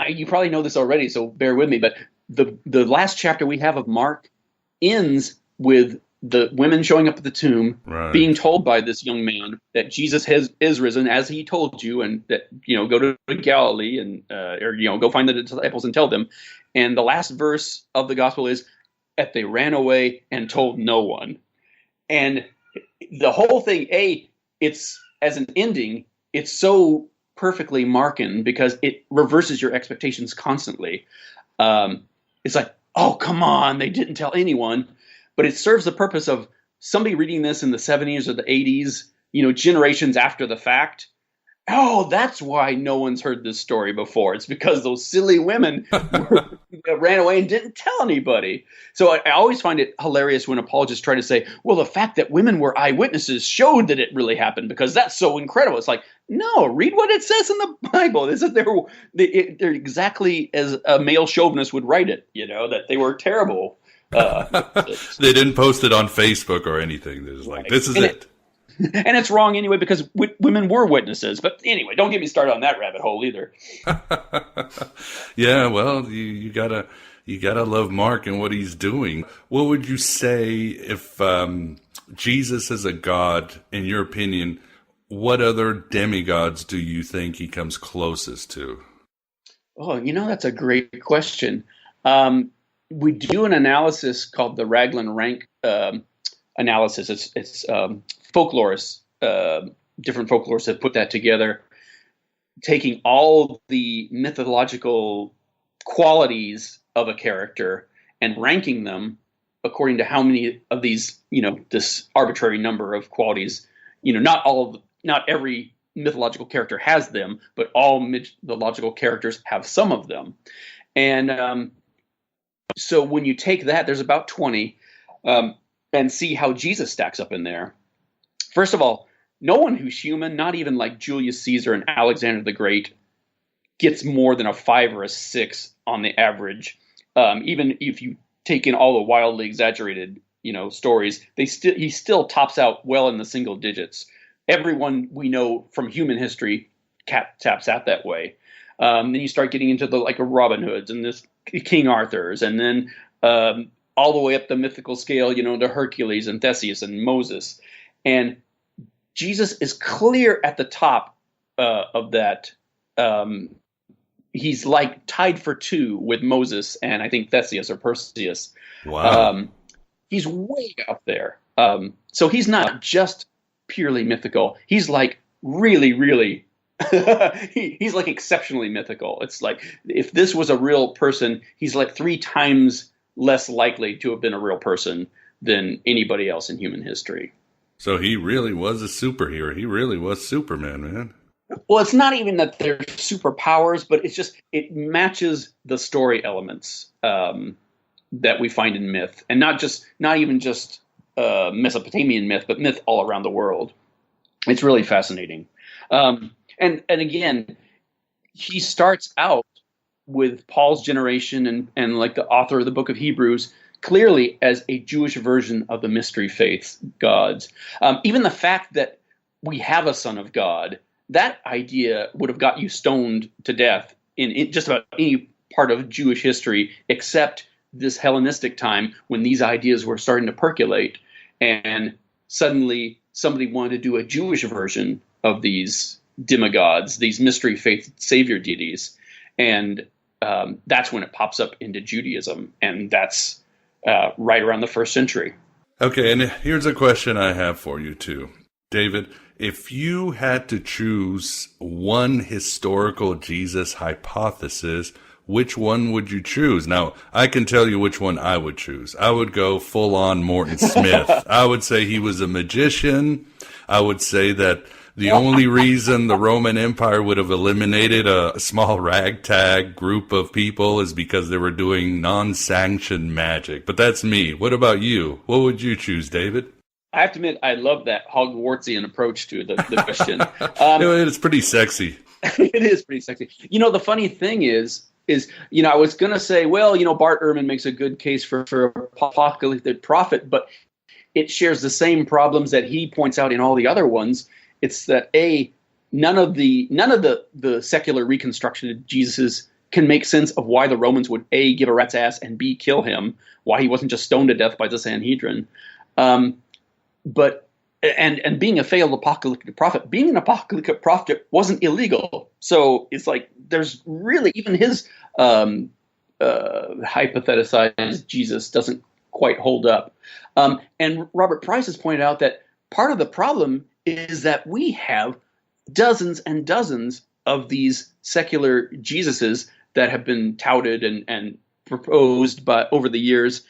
[SPEAKER 14] you probably know this already, so bear with me, but the last chapter we have of Mark ends with the women showing up at the tomb, being told by this young man that Jesus is risen, as he told you, and that, go to Galilee and go find the disciples and tell them. And the last verse of the gospel is that they ran away and told no one. And the whole thing, it's as an ending, it's so perfectly Markan because it reverses your expectations constantly. It's like, oh, come on, they didn't tell anyone. But it serves the purpose of somebody reading this in the 70s or the 80s, generations after the fact. Oh, that's why no one's heard this story before. It's because those silly women ran away and didn't tell anybody. So I always find it hilarious when apologists try to say, well, the fact that women were eyewitnesses showed that it really happened because that's so incredible. It's like, no, read what it says in the Bible. They're exactly as a male chauvinist would write it, that they were terrible.
[SPEAKER 5] They didn't post it on Facebook or anything. They're just like, this is it.
[SPEAKER 14] And it's wrong anyway because women were witnesses. But anyway, don't get me started on that rabbit hole either.
[SPEAKER 5] Yeah, well, you gotta love Mark and what he's doing. What would you say if Jesus is a god? In your opinion, what other demigods do you think he comes closest to?
[SPEAKER 14] Oh, that's a great question. We do an analysis called the Raglan rank analysis. It's folklorists, different folklorists have put that together, taking all the mythological qualities of a character and ranking them according to how many of these, this arbitrary number of qualities, not every mythological character has them, but all mythological characters have some of them. And so when you take that, there's about 20, and see how Jesus stacks up in there. First of all, no one who's human, not even like Julius Caesar and Alexander the Great, gets more than a 5 or a 6 on the average. Even if you take in all the wildly exaggerated, stories, he still tops out well in the single digits. Everyone we know from human history taps out that way. Then you start getting into the like a Robin Hoods and this King Arthur's, and then all the way up the mythical scale, to Hercules and Theseus and Moses. And Jesus is clear at the top of that. He's like tied for 2 with Moses and I think Theseus or Perseus.
[SPEAKER 5] Wow.
[SPEAKER 14] He's way out there. So he's not just purely mythical. He's like really, really, he's like exceptionally mythical. It's like if this was a real person, he's like 3 times less likely to have been a real person than anybody else in human history.
[SPEAKER 5] So he really was a superhero. He really was Superman, man.
[SPEAKER 14] Well, it's not even that they're superpowers, but it's just it matches the story elements that we find in myth, and not even just Mesopotamian myth, but myth all around the world. It's really fascinating. And again, he starts out with Paul's generation and like the author of the book of Hebrews, clearly as a Jewish version of the mystery faith gods. Even the fact that we have a son of God, that idea would have got you stoned to death in just about any part of Jewish history, except this Hellenistic time when these ideas were starting to percolate. And suddenly somebody wanted to do a Jewish version of these demigods, these mystery faith savior deities. And that's when it pops up into Judaism. And that's right around the 1st century.
[SPEAKER 5] Okay, and here's a question I have for you too. David, if you had to choose one historical Jesus hypothesis, which one would you choose? Now, I can tell you which one I would choose. I would go full-on Morton Smith. I would say he was a magician. I would say that the only reason the Roman Empire would have eliminated a small ragtag group of people is because they were doing non-sanctioned magic. But that's me. What about you? What would you choose, David?
[SPEAKER 14] I have to admit, I love that Hogwartsian approach to the question.
[SPEAKER 5] It's pretty sexy.
[SPEAKER 14] It is pretty sexy. The funny thing is, I was going to say, well, Bart Ehrman makes a good case for apocalyptic prophet, but it shares the same problems that he points out in all the other ones. It's that none of the secular reconstruction of Jesus can make sense of why the Romans would A, give a rat's ass, and B, kill him, why he wasn't just stoned to death by the Sanhedrin. But being a failed apocalyptic prophet, being an apocalyptic prophet wasn't illegal. So it's like there's really, even his hypothesized Jesus doesn't quite hold up. And Robert Price has pointed out that part of the problem is that we have dozens and dozens of these secular Jesuses that have been touted and proposed over the years,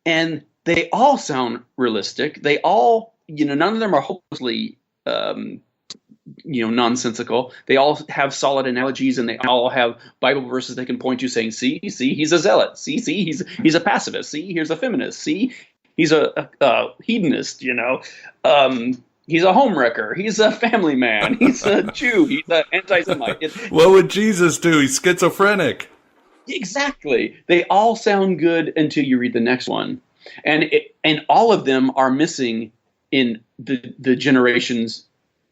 [SPEAKER 14] and they all sound realistic. They all, none of them are hopelessly, nonsensical. They all have solid analogies, and they all have Bible verses they can point to, saying, "See, he's a zealot. See, he's a pacifist. See, here's a feminist. See, he's a hedonist. He's a homewrecker. He's a family man. He's a Jew. He's an anti-Semite."
[SPEAKER 5] What would Jesus do? He's schizophrenic.
[SPEAKER 14] Exactly. They all sound good until you read the next one, and all of them are missing in the generations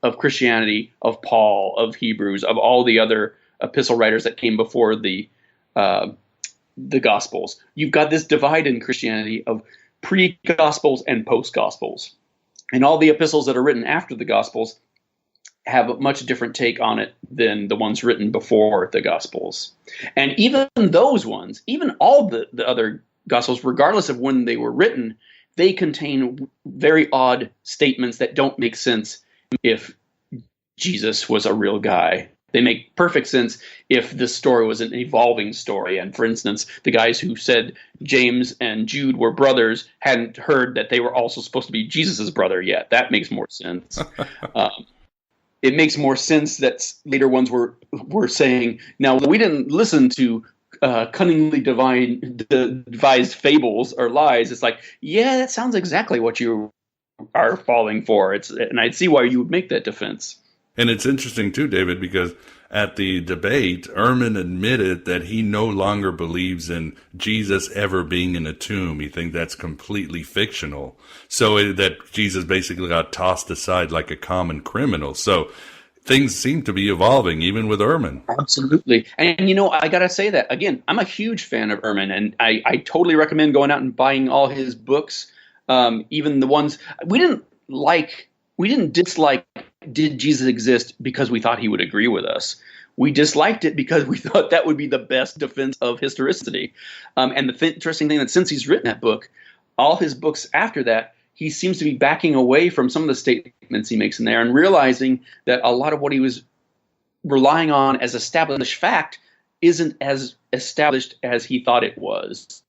[SPEAKER 14] of Christianity, of Paul, of Hebrews, of all the other epistle writers that came before the Gospels. You've got this divide in Christianity of pre-Gospels and post-Gospels. And all the epistles that are written after the Gospels have a much different take on it than the ones written before the Gospels. And even those ones, even all the other Gospels, regardless of when they were written, they contain very odd statements that don't make sense if Jesus was a real guy. They make perfect sense if this story was an evolving story. And for instance, the guys who said James and Jude were brothers hadn't heard that they were also supposed to be Jesus's brother yet. That makes more sense. It makes more sense that later ones were saying, now, we didn't listen to cunningly devised fables or lies. It's like, yeah, that sounds exactly what you are falling for. And I'd see why you would make that defense.
[SPEAKER 5] And it's interesting, too, David, because at the debate, Ehrman admitted that he no longer believes in Jesus ever being in a tomb. He thinks that's completely fictional. So that Jesus basically got tossed aside like a common criminal. So things seem to be evolving, even with Ehrman.
[SPEAKER 14] Absolutely. And, I got to say that, again, I'm a huge fan of Ehrman, and I totally recommend going out and buying all his books, even the ones we didn't dislike. Did Jesus exist because we thought he would agree with us? We disliked it because we thought that would be the best defense of historicity. And the interesting thing that since he's written that book, all his books after that, he seems to be backing away from some of the statements he makes in there and realizing that a lot of what he was relying on as established fact isn't as established as he thought it was.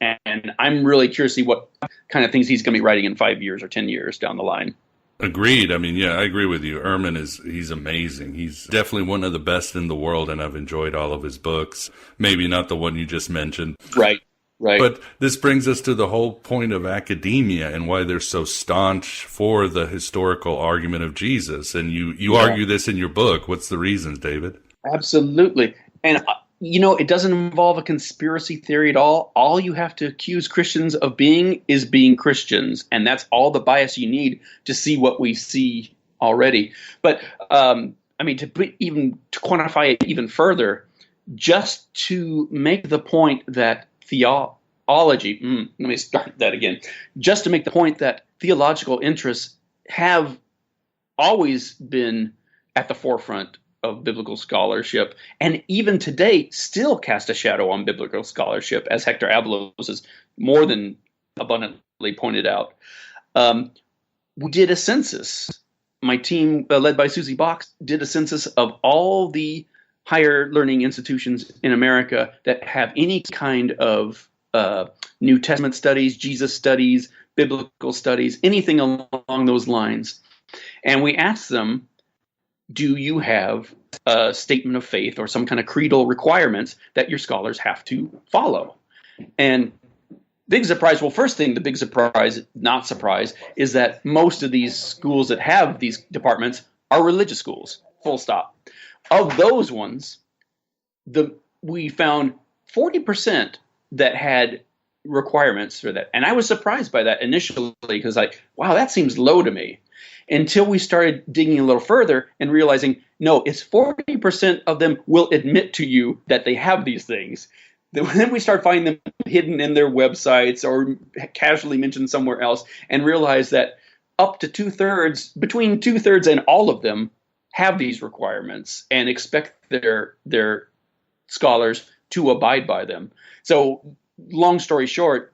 [SPEAKER 14] And I'm really curious to see what kind of things he's going to be writing in 5 years or 10 years down the line.
[SPEAKER 5] Agreed. I mean, yeah, I agree with you. Ehrman he's amazing. He's definitely one of the best in the world, and I've enjoyed all of his books. Maybe not the one you just mentioned.
[SPEAKER 14] Right.
[SPEAKER 5] But this brings us to the whole point of academia and why they're so staunch for the historical argument of Jesus. And you argue this in your book. What's the reasons, David?
[SPEAKER 14] Absolutely. And it doesn't involve a conspiracy theory at all. All you have to accuse Christians of being is being Christians. And that's all the bias you need to see what we see already. But, to quantify it even further, just to make the point that theology, let me start that again. Just to make the point that theological interests have always been at the forefront of biblical scholarship, and even today still cast a shadow on biblical scholarship, as Hector Abelos has more than abundantly pointed out. We did a census. My team, led by Susie Box, did a census of all the higher learning institutions in America that have any kind of New Testament studies, Jesus studies, biblical studies, anything along those lines. And we asked them, do you have a statement of faith or some kind of creedal requirements that your scholars have to follow? And big surprise, well, first thing, the big surprise, not surprise, is that most of these schools that have these departments are religious schools, full stop. Of those ones, the we found 40% that had requirements for that. And I was surprised by that initially because wow, that seems low to me. Until we started digging a little further and realizing, no, it's 40% of them will admit to you that they have these things. Then we start finding them hidden in their websites or casually mentioned somewhere else and realize that up to between 2/3 and all of them have these requirements and expect their scholars to abide by them. So long story short,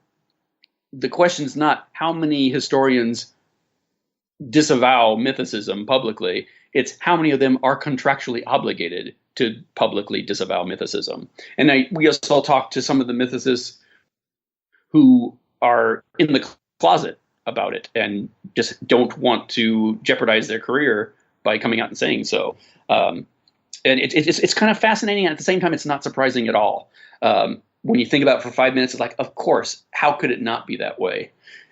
[SPEAKER 14] the question is not how many historians disavow mythicism publicly. It's how many of them are contractually obligated to publicly disavow mythicism. And we also talked to some of the mythicists who are in the closet about it and just don't want to jeopardize their career by coming out and saying so. And it's kind of fascinating, and at the same time, it's not surprising at all. When you think about it for 5 minutes, it's like, of course, how could it not be that way?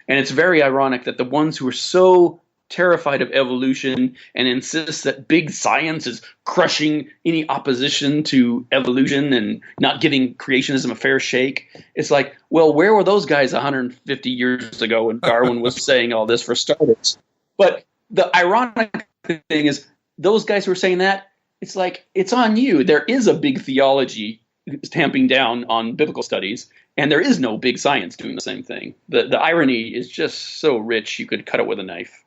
[SPEAKER 14] And it's very ironic that the ones who are so terrified of evolution and insist that big science is crushing any opposition to evolution and not giving creationism a fair shake. It's like, well, where were those guys 150 years ago when Darwin was saying all this for starters? But the ironic thing is those guys who are saying that, it's like, it's on you. There is a big theology tamping down on biblical studies, and there is no big science doing the same thing. The irony is just so rich, you could cut it with a knife.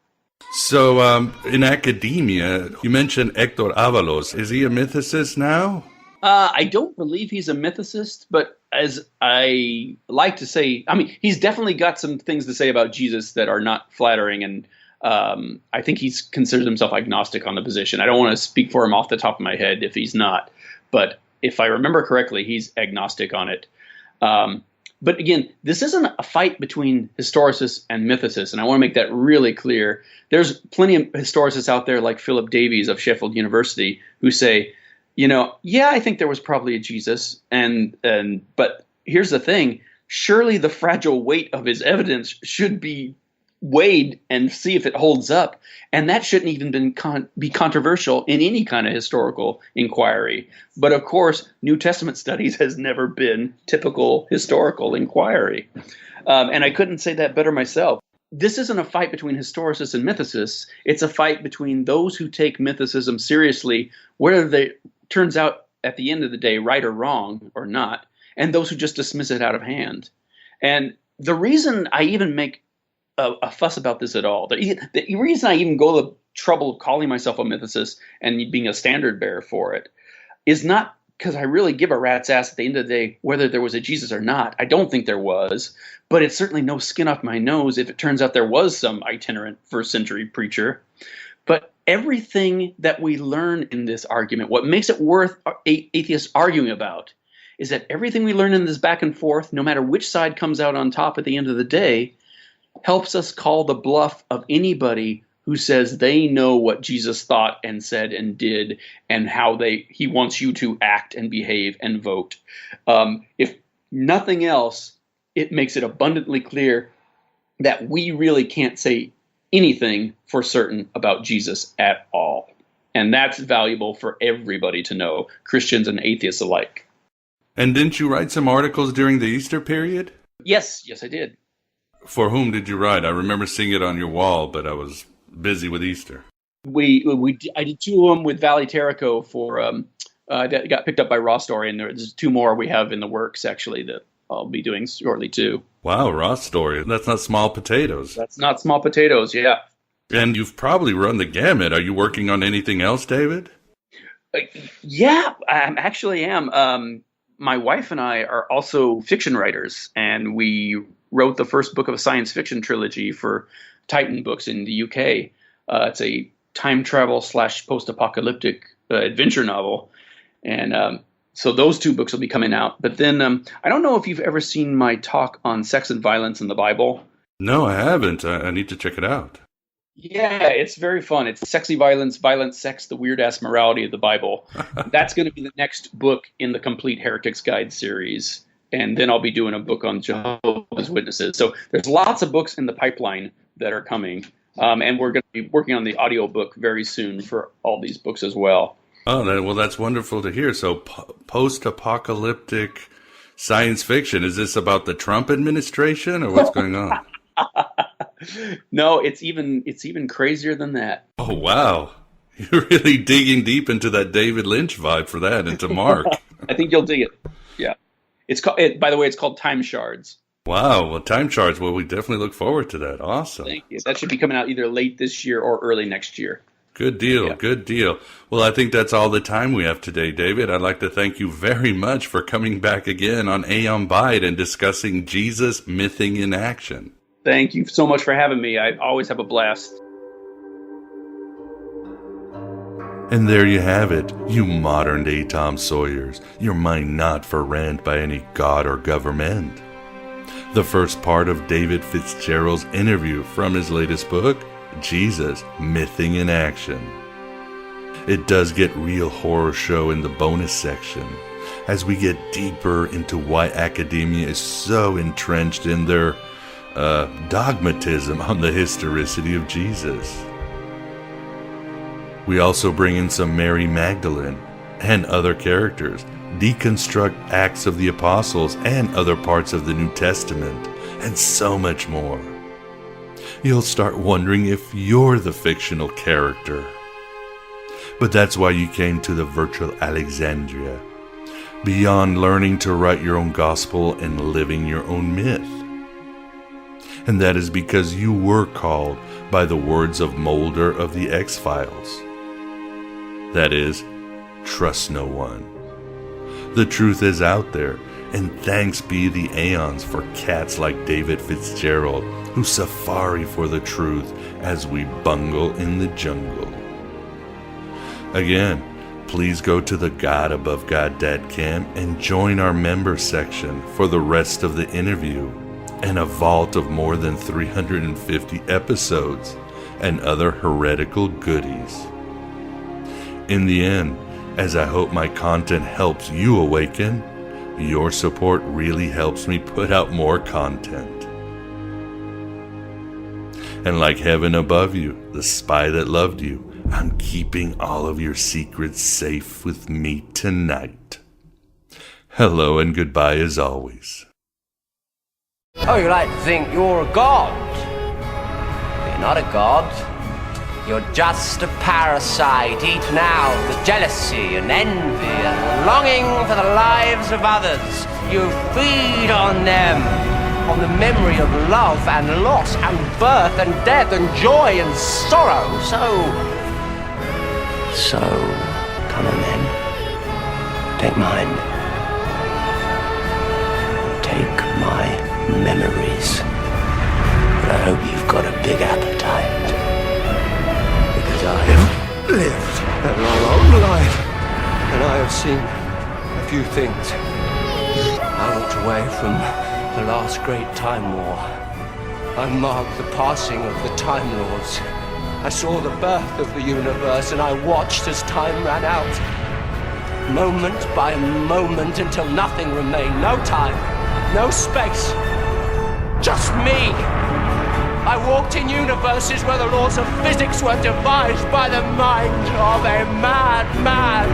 [SPEAKER 5] So, in academia, you mentioned Hector Avalos. Is he a mythicist now?
[SPEAKER 14] I don't believe he's a mythicist, but as I like to say, I mean, he's definitely got some things to say about Jesus that are not flattering, and I think he's considered himself agnostic on the position. I don't want to speak for him off the top of my head if he's not, but if I remember correctly, he's agnostic on it. But again, this isn't a fight between historicists and mythicists, and I want to make that really clear. There's plenty of historicists out there like Philip Davies of Sheffield University who say, yeah, I think there was probably a Jesus, but here's the thing, surely the fragile weight of his evidence should be weighed and see if it holds up. And that shouldn't even be controversial in any kind of historical inquiry. But of course, New Testament studies has never been typical historical inquiry. And I couldn't say that better myself. This isn't a fight between historicists and mythicists. It's a fight between those who take mythicism seriously, whether it turns out at the end of the day right or wrong or not, and those who just dismiss it out of hand. And the reason I even make a fuss about this at all, the reason I even go the trouble of calling myself a mythicist and being a standard bearer for it is not because I really give a rat's ass at the end of the day whether there was a Jesus or not. I don't think there was, but it's certainly no skin off my nose if it turns out there was some itinerant first century preacher. But everything that we learn in this argument, what makes it worth atheists arguing about, is that everything we learn in this back and forth, no matter which side comes out on top at the end of the day, helps us call the bluff of anybody who says they know what Jesus thought and said and did and how he wants you to act and behave and vote. If nothing else, it makes it abundantly clear that we really can't say anything for certain about Jesus at all. And that's valuable for everybody to know, Christians and atheists alike.
[SPEAKER 5] And didn't you write some articles during the Easter period?
[SPEAKER 14] Yes, I did.
[SPEAKER 5] For whom did you write? I remember seeing it on your wall, but I was busy with Easter.
[SPEAKER 14] I did two of them with Valley Terrico for that got picked up by Raw Story, and there's two more we have in the works actually that I'll be doing shortly too.
[SPEAKER 5] Wow, Raw Story. That's not small potatoes.
[SPEAKER 14] That's not small potatoes, yeah.
[SPEAKER 5] And you've probably run the gamut. Are you working on anything else, David?
[SPEAKER 14] Yeah, I actually am. My wife and I are also fiction writers, and we wrote the first book of a science fiction trilogy for Titan Books in the UK. It's a time travel / post-apocalyptic adventure novel. And so those two books will be coming out. But then I don't know if you've ever seen my talk on sex and violence in the Bible.
[SPEAKER 5] No, I haven't. I need to check it out.
[SPEAKER 14] Yeah, it's very fun. It's Sexy Violence, Violent Sex, the Weird-Ass Morality of the Bible. That's going to be the next book in the Complete Heretics Guide series. And then I'll be doing a book on Jehovah's Witnesses. So there's lots of books in the pipeline that are coming. And we're going to be working on the audiobook very soon for all these books as well.
[SPEAKER 5] Oh, well, that's wonderful to hear. So post-apocalyptic science fiction. Is this about the Trump administration or what's going on?
[SPEAKER 14] No, it's even crazier than that.
[SPEAKER 5] Oh, wow. You're really digging deep into that David Lynch vibe for that, and to Mark.
[SPEAKER 14] I think you'll dig it. Yeah. By the way, it's called Time Shards.
[SPEAKER 5] Wow. Well, Time Shards. Well, we definitely look forward to that. Awesome.
[SPEAKER 14] Thank you. That should be coming out either late this year or early next year.
[SPEAKER 5] Good deal.
[SPEAKER 14] Yeah.
[SPEAKER 5] Good deal. Well, I think that's all the time we have today, David. I'd like to thank you very much for coming back again on Aeon Byte and discussing Jesus mything in action.
[SPEAKER 14] Thank you so much for having me. I always have a blast.
[SPEAKER 5] And there you have it, you modern-day Tom Sawyers, your mind not for rent by any god or government. The first part of David Fitzgerald's interview from his latest book, Jesus, Mything in Action. It does get real horror show in the bonus section, as we get deeper into why academia is so entrenched in their dogmatism on the historicity of Jesus. We also bring in some Mary Magdalene and other characters, deconstruct Acts of the Apostles and other parts of the New Testament, and so much more. You'll start wondering if you're the fictional character. But that's why you came to the virtual Alexandria, beyond learning to write your own gospel and living your own myth. And that is because you were called by the words of Mulder of the X-Files. That is, trust no one. The truth is out there, and thanks be the aeons for cats like David Fitzgerald who safari for the truth as we bungle in the jungle. Again, please go to the GodAboveGod.com and join our member section for the rest of the interview and a vault of more than 350 episodes and other heretical goodies. In the end, as I hope my content helps you awaken, your support really helps me put out more content. And like heaven above you, the spy that loved you, I'm keeping all of your secrets safe with me tonight. Hello and goodbye as always.
[SPEAKER 12] Oh, you like to think you're a god? You're not a god. You're just a parasite eaten out with jealousy and envy and longing for the lives of others. You feed on them, on the memory of love and loss and birth and death and joy and sorrow. So, come on then. Take mine. Take my memories. But I hope you've got a big appetite. Because I have lived a long life, and I have seen a few things. I looked away from the last great time war. I marked the passing of the Time Lords. I saw the birth of the universe, and I watched as time ran out. Moment by moment until nothing remained. No time, no space. Just me. I walked in universes where the laws of physics were devised by the mind of a madman.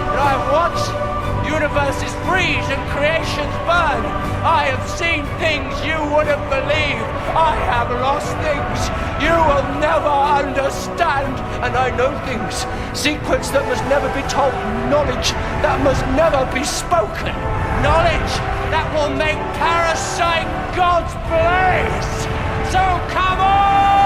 [SPEAKER 12] And I watched universes freeze and creations burn. I have seen things you wouldn't believe. I have lost things you will never understand. And I know things, secrets that must never be told, knowledge that must never be spoken, knowledge that will make parasite gods blaze. So come on!